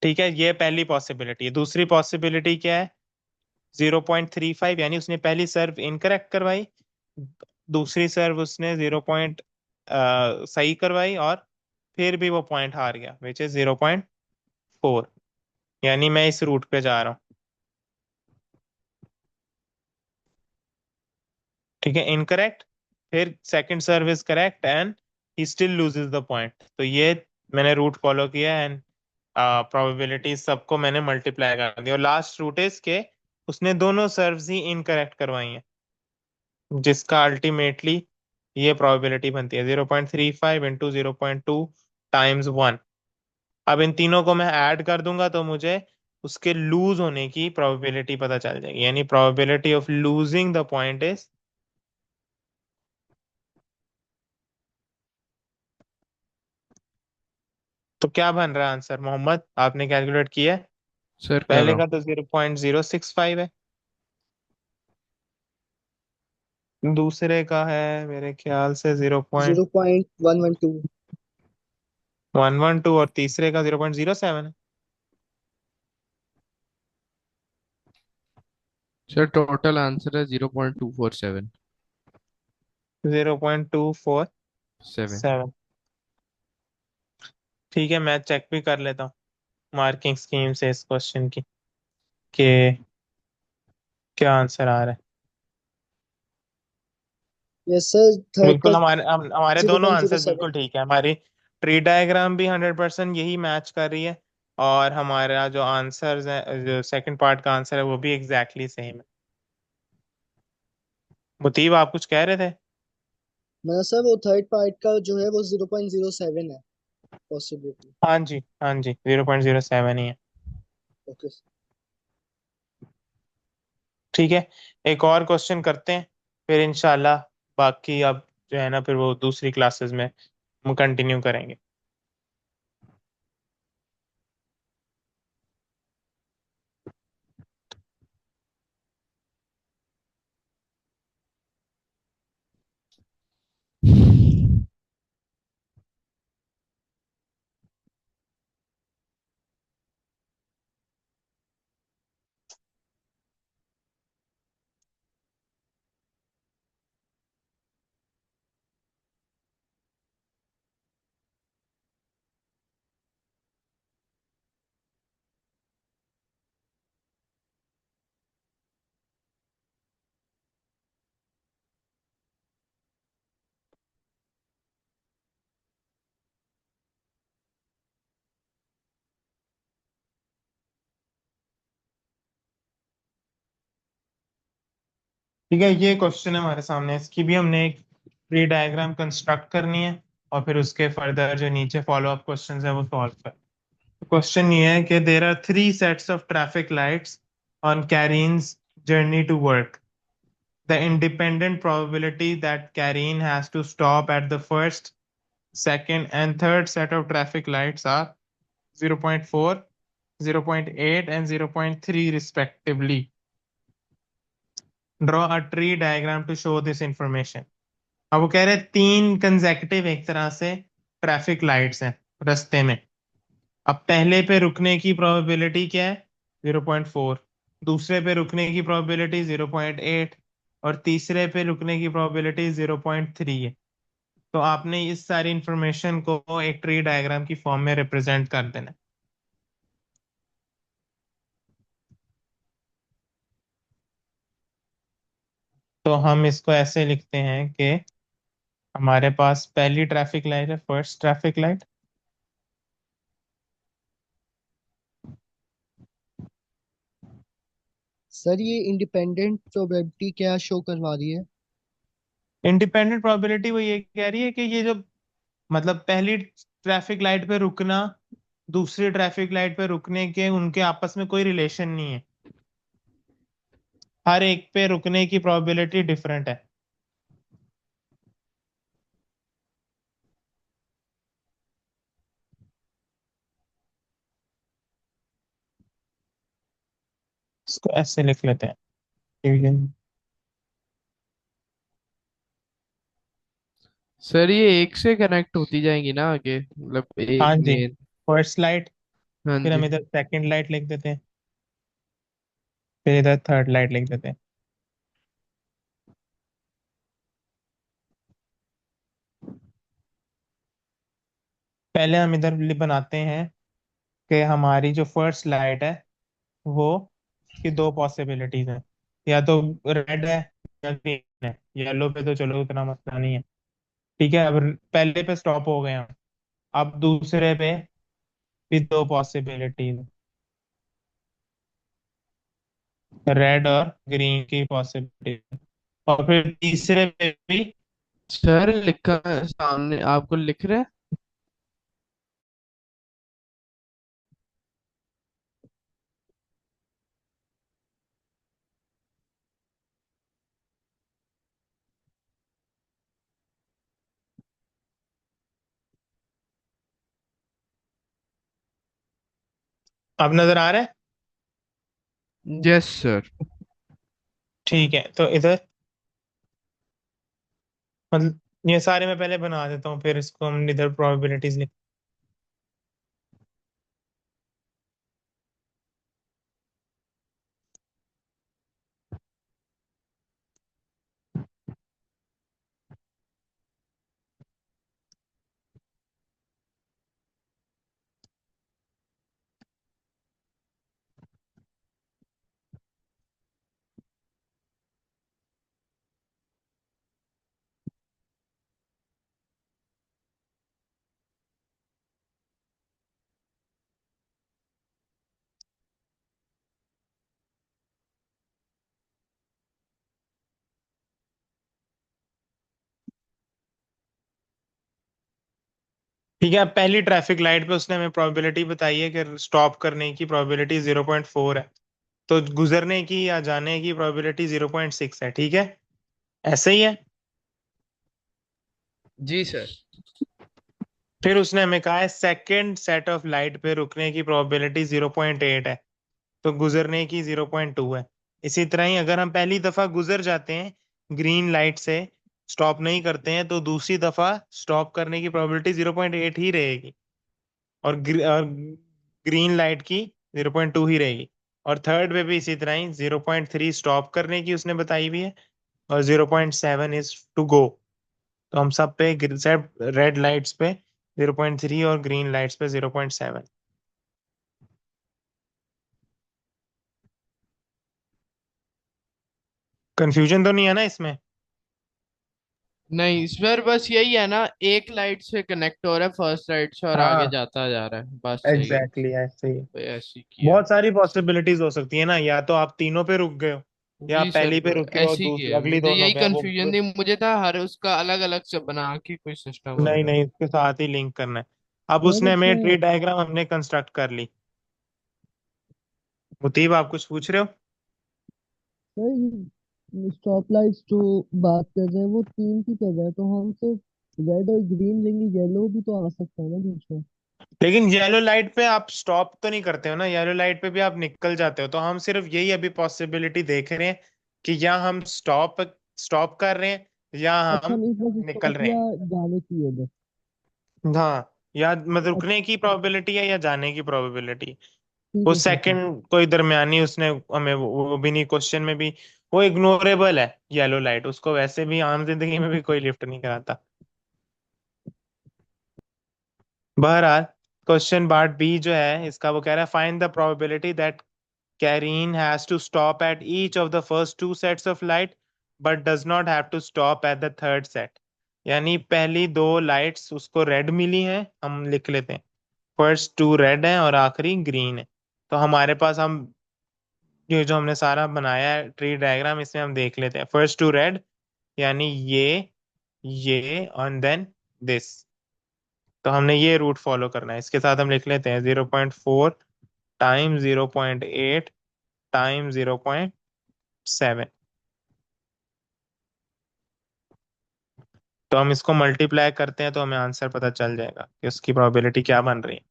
ठीक है, ये पहली पॉसिबिलिटी है। दूसरी पॉसिबिलिटी क्या है, 0.35, यानी उसने पहली सर्व इनकरेक्ट करवाई, दूसरी सर्व उसने सही करवाई, और फिर भी वो पॉइंट हार गया, विच इज 0.4। यानी मैं इस रूट पे जा रहा हूँ। ठीक है, इनकरेक्ट, फिर second serve is correct and he still loses the point. तो ये मैंने रूट फॉलो किया, एंड प्रोबेबिलिटी सबको मैंने मल्टीप्लाई कर दी और लास्ट रूट इज के उसने दोनों सर्व्स ही इनकरेक्ट करवाई हैं, जिसका अल्टीमेटली ये प्रोबेबिलिटी बनती है 0.35 × 0.2 टाइम्स 1। अब इन तीनों को मैं ऐड कर दूंगा तो मुझे उसके लूज होने की प्रोबेबिलिटी पता चल जाएगी, यानी probability of losing the point is. तो क्या बन रहा है आंसर मोहम्मद, आपने कैलकुलेट किया है? सर कर पहले रहा हूँ। का तो 0.065 है, दूसरे का है मेरे ख्याल से 0.112। 0.112 और तीसरे का 0.07 है। सर टोटल आंसर है 0.247। 0.247। 7। ठीक है, मैं चेक भी कर लेता हूँ मार्किंग स्कीम से इस क्वेश्चन की कि क्या आंसर आ रहा है। यस सर, थर्ड का बिल्कुल, हमारे जीरो दोनों पॉइंट जीरो आंसर्स सेवन बिल्कुल ठीक है, हमारी ट्री डायग्राम भी 100% यही मैच कर रही है और हमारा जो आंसर्स है, जो सेकंड पार्ट का आंसर है वो भी एग्जैक्टली सेम है। मुतीब, आप कुछ कह रहे थे? मैं सर, वो थर्ड पार्ट का जो है वो 0.07 है पॉसिबिलिटी। हाँ जी, हाँ जी, 0.07 ही है। ओके। ठीक है, एक और क्वेश्चन करते हैं, फिर इंशाल्लाह बाकी अब जो है ना फिर वो दूसरी क्लासेस में हम कंटिन्यू करेंगे। ठीक है, ये क्वेश्चन है हमारे सामने, इसकी भी हमने एक ट्री डायग्राम कंस्ट्रक्ट करनी है और फिर उसके फर्दर जो नीचे फॉलो अप क्वेश्चंस है वो सॉल्व कर। क्वेश्चन ये है कि there are 3 sets of traffic lights on Karin's journey to work. The independent probability that Karine has to stop at the first, second, and third set of traffic lights are 0.4, 0.8, and 0.3 respectively. Draw a tree diagram to show this information. अब वो कह रहे हैं 3 consecutive एक तरह से traffic lights हैं रास्ते में। अब पहले पे रुकने की प्रोबेबिलिटी क्या है? 0.4। दूसरे पे रुकने की प्रोबेबिलिटी 0.8 और तीसरे पे रुकने की प्रोबेबिलिटी 0.3 है। तो आपने इस सारी इंफॉर्मेशन को एक ट्री डायग्राम की फॉर्म में रिप्रेजेंट कर देना है। तो हम इसको ऐसे लिखते हैं कि हमारे पास पहली ट्रैफिक लाइट है, फर्स्ट ट्रैफिक लाइट। सर, ये इंडिपेंडेंट प्रोबेबिलिटी क्या शो करवा रही है? इंडिपेंडेंट प्रोबेबिलिटी वो ये कह रही है कि ये जो मतलब पहली ट्रैफिक लाइट पे रुकना दूसरी ट्रैफिक लाइट पे रुकने के उनके आपस में कोई रिलेशन नहीं है, हर एक पे रुकने की प्रोबेबिलिटी डिफरेंट है। इसको ऐसे लिख लेते हैं, ठीक है। सर ये एक से कनेक्ट होती जाएंगी ना आगे, मतलब एक हाँ जी, मेन। फर्स्ट लाइट, हाँ फिर जी। हम इधर सेकंड लाइट लिख देते हैं, फिर इधर थर्ड लाइट लिख देते हैं। पहले हम इधर बनाते हैं कि हमारी जो फर्स्ट लाइट है वो की दो पॉसिबिलिटीज हैं, या तो रेड है या ग्रीन है। येलो पे तो चलो उतना मसला नहीं है, ठीक है। अब पहले पे स्टॉप हो गए हम, अब दूसरे पे भी दो पॉसिबिलिटी, रेड और ग्रीन की पॉसिबिलिटी, और फिर तीसरे पे भी। सर लिखा है सामने, आपको लिख रहे हैं। अब नजर आ रहा है? Yes sir. ठीक है, तो इधर मतलब ये सारे मैं पहले बना देता हूँ, फिर इसको हम इधर प्रोबेबिलिटीज लिख। ठीक है, अब पहली ट्रैफिक लाइट पे उसने हमें प्रोबेबिलिटी बताई है कि स्टॉप करने की प्रोबेबिलिटी 0.4 है, तो गुजरने की या जाने की प्रोबेबिलिटी 0.6 है। ठीक है, ऐसे ही है। जी सर। फिर उसने हमें कहा है सेकंड सेट ऑफ लाइट पे रुकने की प्रोबेबिलिटी 0.8 है, तो गुजरने की 0.2 है। इसी तरह ही अगर हम पहली दफा गुजर जाते हैं ग्रीन लाइट से, स्टॉप नहीं करते हैं, तो दूसरी दफा स्टॉप करने की प्रोबेबिलिटी 0.8 ही रहेगी, और ग्रीन लाइट की 0.2 ही रहेगी। और थर्ड पे भी इसी तरह ही 0.3 स्टॉप करने की उसने बताई हुई है, और 0.7 इज टू गो। तो हम सब पे, सब रेड लाइट्स पे 0.3 और ग्रीन लाइट्स पे 0.7। कंफ्यूजन तो नहीं है ना इसमें? नहीं सर, बस यही है ना, एक लाइट से कनेक्ट हो रहा है फर्स्ट लाइट से और आगे हाँ, जाता जा रहा है, बस यही है। एग्जैक्टली ऐसे ही। तो ऐसे ही किया। बहुत सारी पॉसिबिलिटीज हो सकती है ना, या तो आप तीनों पे रुक गए हो, या जी आप सर, पहली पे रुके हो, ऐसे ही किया, अगली मुझे दोनों यही पे अब कंफ्यूजन वो। थी, मुझे था हर उसका अलग अलग से बना के कोई सिस्टम नहीं होगा। नहीं, इसके साथ ही लिंक करना है। अब सर उसने हमें ट्री इसमें डायग्राम हमने कंस्ट्रक्ट कर ली। मुतीब, आप कुछ पूछ रहे हो? सर स्टॉप लाइट्स जो बात कर रहे हैं वो तीन की कर रहे हैं, तो हम सिर्फ रेड और ग्रीन लेंगे, येलो भी तो आ सकता है ना बीच में। लेकिन येलो लाइट पे आप स्टॉप तो नहीं करते हो ना, येलो लाइट पे भी आप निकल जाते हो, तो हम सिर्फ यही अभी पॉसिबिलिटी देख रहे हैं कि या हम स्टॉप स्टॉप कर रहे हैं, या अच्छा, हम हम इस बार निकल स्टॉप रहे या हैं। जाने की है बस। हाँ, या मतलब अच्छा, रुकने की प्रोबेबिलिटी है या जाने की प्रोबेबिलिटी। ठीक वो है सर फिर। सेकंड कोई दरमियानी उसने हमें वो भी नहीं, क्वेश्चन में भी वो इग्नोरेबल है येलो लाइट, उसको वैसे भी आम जिंदगी में भी कोई लिफ्ट नहीं कराता। बहरहाल, क्वेश्चन पार्ट बी जो है इसका, वो कह रहा है find the probability that Karin has to stop at each of the first two sets of light but does not have to stop at the third set. यानी पहली दो लाइट्स उसको रेड मिली हैं, हम लिख लेते हैं, फर्स्ट टू रेड है और आखिरी ग्रीन है। तो हमारे पास, हम ये जो हमने सारा बनाया है ट्री डायग्राम, इसमें हम देख लेते हैं फर्स्ट टू रेड, यानी ये और देन दिस। तो हमने ये रूट फॉलो करना है, इसके साथ हम लिख लेते हैं 0.4 टाइम 0.8 टाइम 0.7। तो हम इसको मल्टीप्लाई करते हैं तो हमें आंसर पता चल जाएगा कि उसकी प्रोबेबिलिटी क्या बन रही है।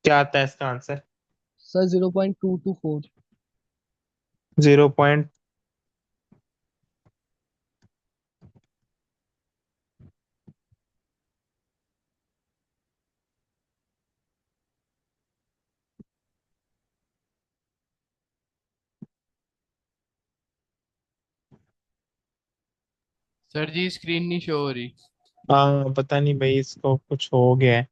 क्या आता है इसका आंसर? सर 0.224। 0 सर जी स्क्रीन नहीं शो हो रही। हाँ, पता नहीं भाई, इसको कुछ हो गया है।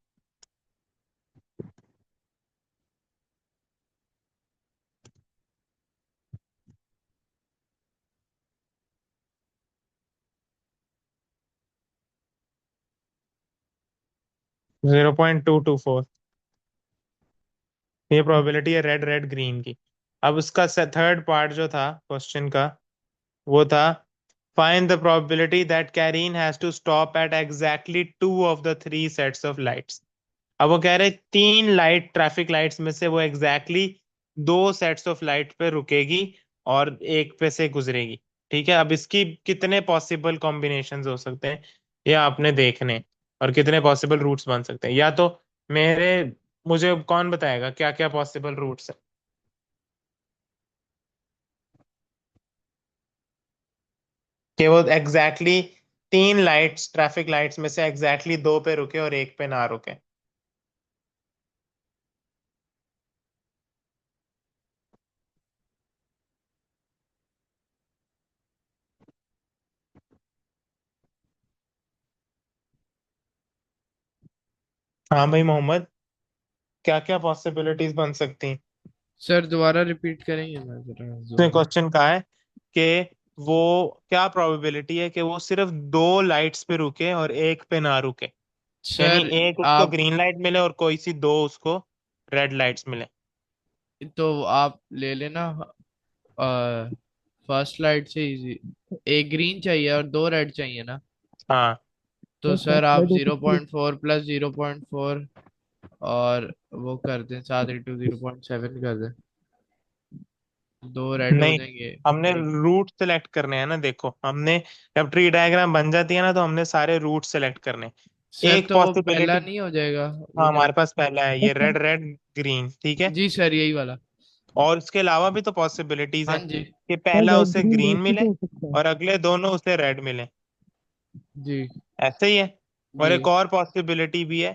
0.224। ये प्रोबेबिलिटी है रेड रेड ग्रीन की। अब उसका थर्ड पार्ट जो था क्वेश्चन का, वो था find the probability that Karin has to stop at exactly two of the three sets of lights. अब वो कह रहे तीन लाइट ट्रैफिक लाइट्स में से वो एग्जैक्टली दो सेट्स ऑफ लाइट पे रुकेगी और एक पे से गुजरेगी। ठीक है, अब इसकी कितने पॉसिबल कॉम्बिनेशंस हो सकते हैं ये आपने देखने हैं, और कितने पॉसिबल रूट्स बन सकते हैं। या तो मेरे मुझे कौन बताएगा क्या क्या पॉसिबल रूट्स है कि वो एग्जैक्टली तीन लाइट्स ट्रैफिक लाइट्स में से एग्जैक्टली दो पे रुके और एक पे ना रुके। हाँ भाई मोहम्मद, क्या क्या पॉसिबिलिटीज बन सकती हैं? सर दोबारा रिपीट करेंगे ना जरा उसने दोबारा। क्वेश्चन कहा है कि वो क्या प्रोबेबिलिटी है कि वो सिर्फ दो लाइट्स पे रुके और एक पे ना रुके। यानी सर एक उसको आप ग्रीन लाइट मिले और कोई सी दो उसको रेड लाइट्स मिले। तो आप ले लेना फर्स्ट लाइट से इजी। एक ग्रीन चाहिए और दो रेड चाहिए ना। हाँ, तो सर आप 0.4 प्लस 0.4 और वो कर दें 7 इंटू 0.7 कर दें। दो रेड हो नहीं, जाएंगे। हमने एक रूट सेलेक्ट करने हैं ना। देखो हमने जब ट्री डायग्राम बन जाती है ना तो हमने सारे रूट सेलेक्ट करने हैं। सर एक तो वो पहला पॉसिबिलिटी, नहीं हो जाएगा वो हाँ जो। हमारे पास पहला है ये रेड रेड ग्रीन, ठीक है। जी सर यही वाला। और इसके अलावा भी तो पॉसिबिलिटीज हाँ हैं जी। कि पहला उसे ग्रीन मिले और अगले दोनों उसे रेड मिले। जी। ऐसे ही है। और जी। एक और पॉसिबिलिटी भी है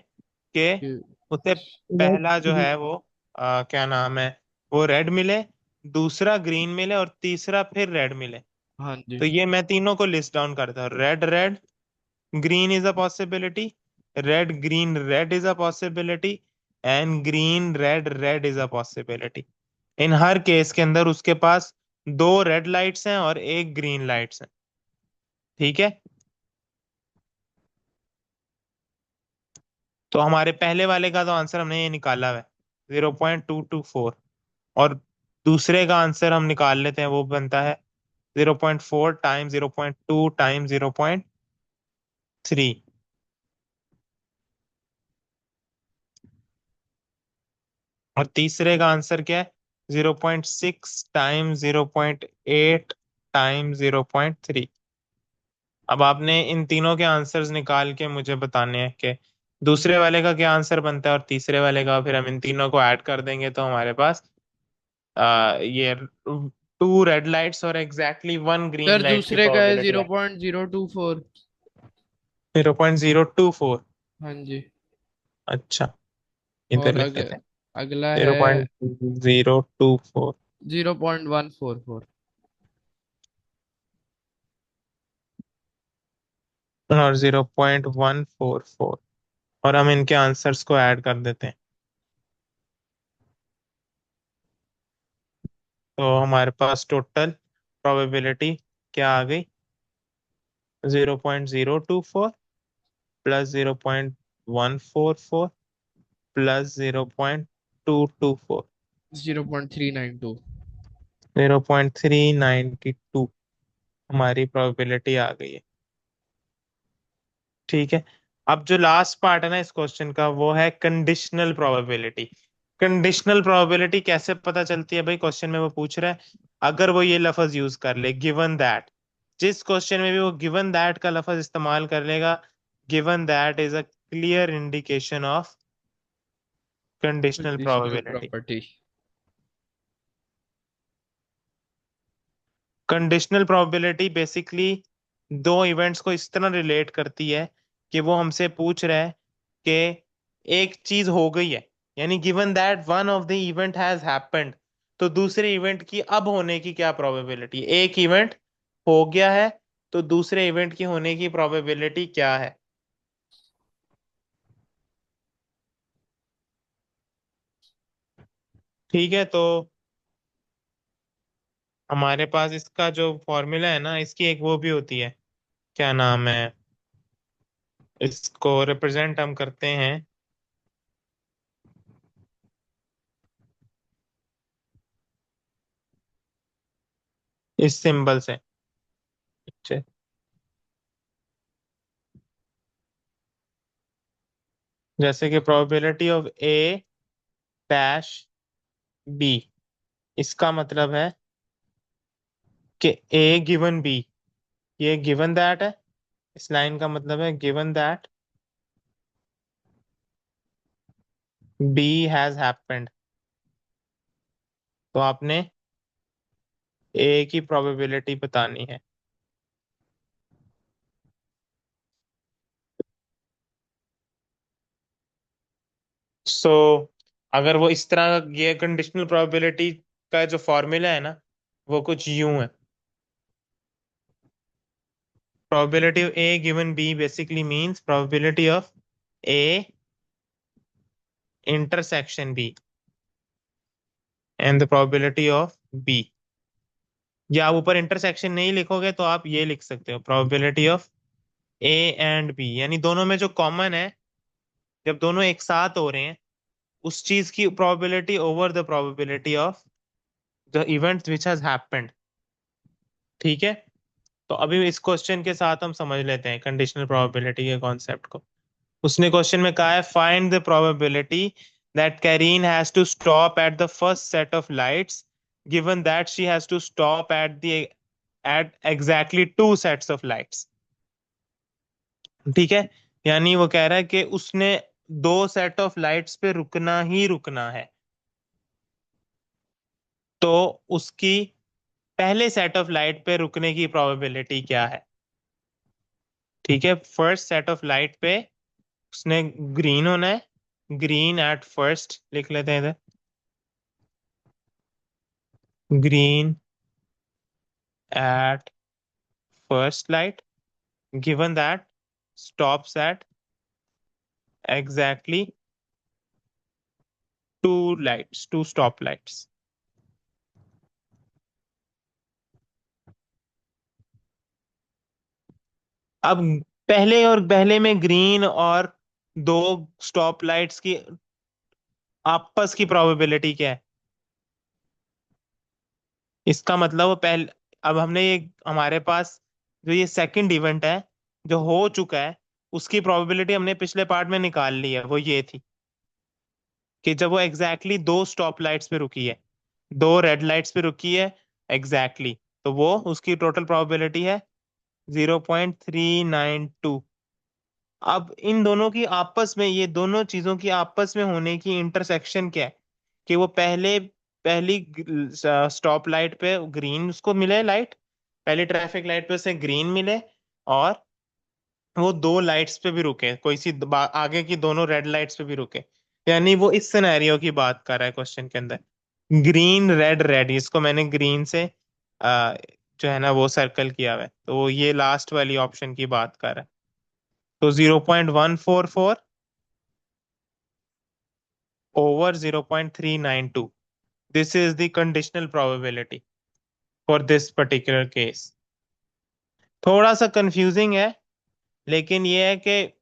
कि कि- उसे पहला जो है वो क्या नाम है, वो रेड मिले, दूसरा ग्रीन मिले और तीसरा फिर रेड मिले। हाँ जी। तो ये मैं तीनों को लिस्ट डाउन करता हूँ। Red red green is a possibility, red green red is a possibility, and green red red is a possibility. In her case के अंदर उसके पास दो रेड लाइट्स हैं और एक ग्रीन लाइट्स हैं। ठीक है, तो हमारे पहले वाले का तो आंसर हमने ये निकाला है 0.224। और दूसरे का आंसर हम निकाल लेते हैं, वो बनता है 0.4 टाइम 0.2 टाइम 0.3। और तीसरे का आंसर क्या है? 0.6 टाइम 0.8 टाइम 0.3। अब आपने इन तीनों के आंसर्स निकाल के मुझे बताने हैं कि दूसरे वाले का क्या आंसर बनता है और तीसरे वाले का। फिर हम इन तीनों को ऐड कर देंगे तो हमारे पास ये टू रेड लाइट्स और exactly one green sir light की दूसरे का है प्रोबेबिलिटी जीरो है। Point zero two four 0.024। हाँ जी। अच्छा, इधर और लिख लेते हैं अगला जीरो है पॉइंट जीरो टू फोर 0.144। और 0.144। और हम इनके आंसर्स को ऐड कर देते हैं तो हमारे पास टोटल प्रोबेबिलिटी क्या आ गई? 0.024 प्लस 0.144 प्लस 0.224। 0.392। 0.392 हमारी प्रोबेबिलिटी आ गई है। ठीक है, अब जो लास्ट पार्ट है ना इस क्वेश्चन का वो है कंडीशनल प्रोबेबिलिटी। कंडीशनल प्रोबेबिलिटी कैसे पता चलती है भाई? क्वेश्चन में वो पूछ रहा है अगर वो ये लफ्ज यूज कर ले गिवन दैट। जिस क्वेश्चन में भी वो गिवन दैट का लफ्ज इस्तेमाल कर लेगा, given that is a clear indication of conditional conditional probability. Property. Conditional probability basically दो इवेंट्स को इस तरह रिलेट करती है कि वो हमसे पूछ रहा है कि एक चीज हो गई है, यानी given that one of the event has happened, तो दूसरे इवेंट की अब होने की क्या प्रोबेबिलिटी है? एक इवेंट हो गया है तो दूसरे इवेंट की होने की प्रोबेबिलिटी क्या है? ठीक है, तो हमारे पास इसका जो फॉर्मूला है ना, इसकी एक वो भी होती है, क्या नाम है, इसको रिप्रेजेंट हम करते हैं इस सिंबल से। अच्छा, जैसे कि probability of A dash B, इसका मतलब है कि ए गिवन बी, ये गिवन दैट है। इस लाइन का मतलब है given that B has happened. तो आपने ए की प्रोबेबिलिटी बतानी है। सो अगर वो इस तरह, ये कंडीशनल प्रोबेबिलिटी का जो फॉर्मूला है ना, वो कुछ यूं है। probability of A given B basically means probability of A intersection B and the probability of B। या आप ऊपर इंटरसेक्शन नहीं लिखोगे तो आप ये लिख सकते हो probability of A and B, यानी दोनों में जो कॉमन है, जब दोनों एक साथ हो रहे हैं, उस चीज की probability over the probability of the event which has happened। ठीक है, तो अभी इस क्वेश्चन के साथ हम समझ लेते हैं कंडीशनल प्रोबेबिलिटी के कॉन्सेप्ट को। उसने क्वेश्चन में कहा है find the probability that Karin has to stop at the first set of lights given that she has to stop at exactly two sets of lights. ठीक है, यानी वो कह रहा है कि उसने दो सेट ऑफ लाइट्स पे रुकना ही रुकना है। तो उसकी पहले सेट ऑफ लाइट पे रुकने की प्रोबेबिलिटी क्या है? ठीक है, फर्स्ट सेट ऑफ लाइट पे उसने ग्रीन होना है, ग्रीन एट फर्स्ट लिख लेते हैं इधर, green at first light given that stops at exactly two lights, two stop lights। अब पहले में ग्रीन और दो स्टॉप लाइट्स की आपस की प्रोबेबिलिटी क्या है? इसका मतलब वो पहले, अब हमने ये हमारे पास जो ये सेकंड इवेंट है जो हो चुका है, उसकी प्रोबेबिलिटी हमने पिछले पार्ट में निकाल ली है। वो ये थी कि जब वो एग्जैक्टली दो स्टॉप लाइट्स पे रुकी है, दो रेड लाइट्स पे रुकी है एग्जैक्टली, तो वो उसकी टोटल प्रोबेबिलिटी है 0.392। अब इन दोनों की आपस में, ये दोनों चीजों की आपस में होने की इंटरसेक्शन क्या है? कि वो पहली स्टॉप लाइट पे ग्रीन उसको मिले लाइट, पहली ट्रैफिक लाइट पे उसे ग्रीन मिले, और वो दो लाइट्स पे भी रुके, कोई सी आगे की दोनों रेड लाइट्स पे भी रुके। यानी वो इस सिनेरियो की बात कर रहा है क्वेश्चन के अंदर, ग्रीन रेड रेड, इसको मैंने ग्रीन से जो है ना वो सर्कल किया हुआ है, तो वो ये लास्ट वाली ऑप्शन की बात कर रहा है। तो 0.144 over 0.392, this is the conditional probability for this particular case. थोड़ा सा कंफ्यूजिंग है, लेकिन ये है कि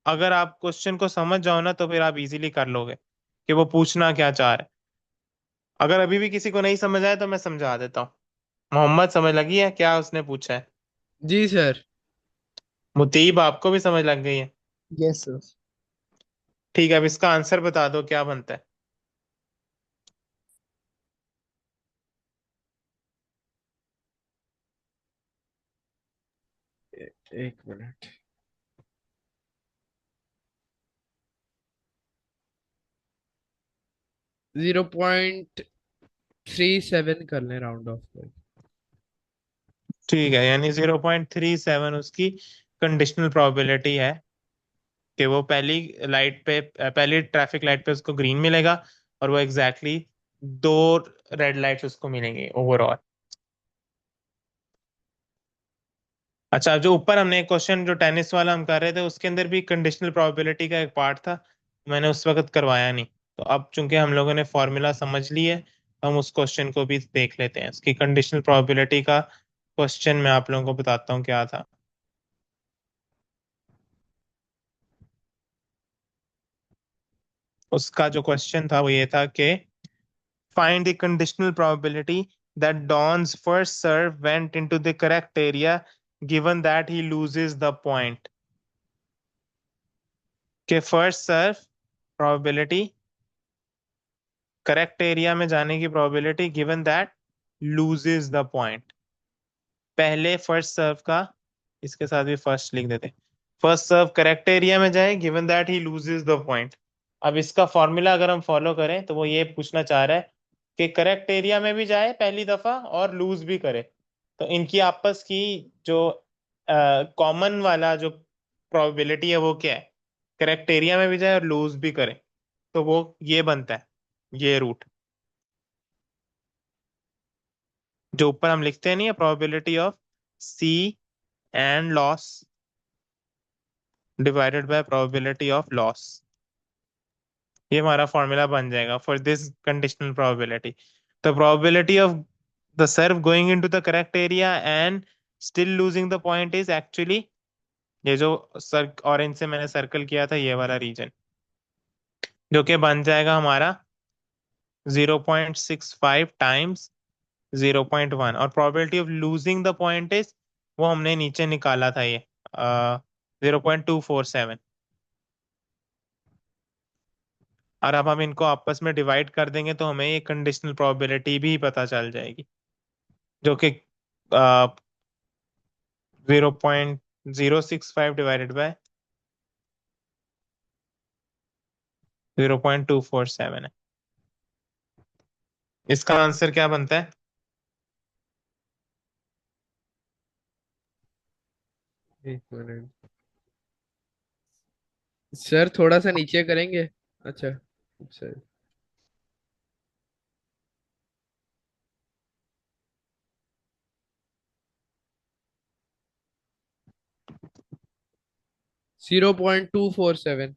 अगर आप क्वेश्चन को समझ जाओ ना तो फिर आप इजीली कर लोगे कि वो पूछना क्या चाह रहे हैं। अगर अभी भी किसी को नहीं समझ आया तो मैं समझा देता हूँ। मोहम्मद, समझ लगी है क्या उसने पूछा है? जी सर। मुतीब, आपको भी समझ लग गई है? Yes sir. ठीक है, अब इसका आंसर बता दो क्या बनता है। एक मिनट। 0.37 कर ले राउंड ऑफ कर। ठीक है, यानी 0.37 उसकी कंडीशनल प्रोबेबिलिटी है कि वो पहली लाइट पे, पहली ट्रैफिक लाइट पे उसको ग्रीन मिलेगा, और वो एग्जैक्टली दो रेड लाइट्स उसको मिलेंगे ओवरऑल। अच्छा, जो ऊपर हमने एक क्वेश्चन जो टेनिस वाला हम कर रहे थे, उसके अंदर भी कंडीशनल प्रोबेबिलिटी का एक पार्ट था, मैंने उस वक्त करवाया नहीं। तो अब चूंकि हम लोगों ने फॉर्मूला समझ ली है, हम उस क्वेश्चन को भी देख लेते हैं। उसकी कंडीशनल प्रोबेबिलिटी का क्वेश्चन मैं आप लोगों को बताता हूँ क्या था। उसका जो क्वेश्चन था वो ये था कि find the conditional probability that Don's first serve went into the correct area given that he loses the point. के first serve probability, correct area में जाने की probability given that loses the point. पहले फर्स्ट सर्व का, इसके साथ भी first लिख देते, फर्स्ट सर्व करेक्ट एरिया में जाए given that he loses the point. अब इसका फॉर्मूला अगर हम फॉलो करें तो वो ये पूछना चाह रहा है कि करेक्ट एरिया में भी जाए पहली दफा और लूज भी करे, तो इनकी आपस की जो कॉमन वाला जो प्रोबेबिलिटी है वो क्या है, करेक्ट एरिया में भी जाए और लूज भी करे, तो वो ये बनता है, ये रूट जो ऊपर हम लिखते हैं नहीं है, probability of C and loss divided by probability of loss. ये हमारा फॉर्मूला बन जाएगा for this conditional probability. The probability of the serve going into the correct area and still losing the point is actually ये जो sir orange से मैंने circle किया था ये वाला रीजन, जो कि बन जाएगा हमारा 0.65 टाइम्स 0.1, और probability of losing the point is वो हमने नीचे निकाला था ये 0.247। और अब हम इनको आपस में डिवाइड कर देंगे तो हमें ये कंडीशनल प्रोबेबिलिटी भी पता चल जाएगी, जो कि 0.065 डिवाइडेड बाय 0.247 है। इसका आंसर क्या बनता है? एक मिनट सर, थोड़ा सा नीचे करेंगे। अच्छा सर, 0.247।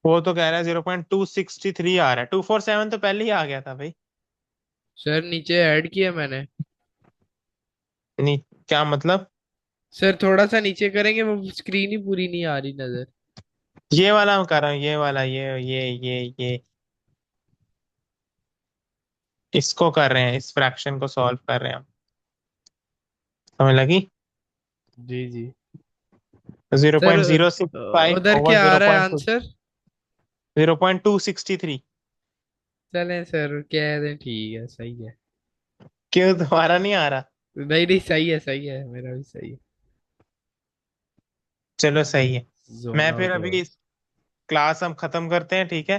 वो तो कह रहा है 0.263 आ रहा है, 247 तो पहले ही आ गया था भाई। सर नीचे ऐड किया मैंने। नहीं, क्या मतलब? सर थोड़ा सा नीचे करेंगे, वो स्क्रीन ही पूरी नहीं आ रही नजर। ये वाला हम कर रहा हूँ, ये वाला, ये इसको कर रहे हैं, इस फ्रैक्शन को सॉल्व कर रहे हैं हम, समझ लगी? जी जी। Zero sir point zero six five उधर ओवर क्या आ जीरो रहा है पॉइंट आंसर? 0.263। चलें सर, कह दें ठीक है, सही है। क्यों तुम्हारा नहीं आ रहा? नहीं नहीं, सही है सही है, मेरा भी सही है। चलो सही है। जोन मैं फिर आउट हुआ। अभी क्लास हम खत्म करते हैं, ठीक है?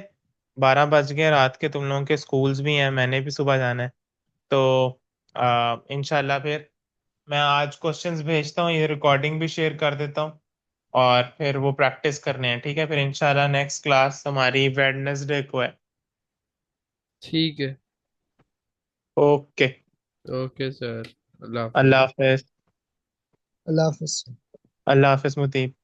12 बज गए रात के, तुम लोगों के स्कूल्स भी हैं, मैंने भी सुबह जाना है। तो इंशाल्लाह फिर मैं आज क्वेश्चंस भेजता हूँ, ये रिकॉर्डिंग भी शेयर कर देता हूँ, और फिर वो प्रैक्टिस करने हैं, ठीक है? फिर इंशाल्लाह नेक्स्ट क्लास हमारी वेडनेसडे को है। ठीक है। ओके। ओके सर, अल्लाह हाफिज। अल्लाह हाफिज। अल्लाह हाफिज। अल्लाह हाफिज मुतीब।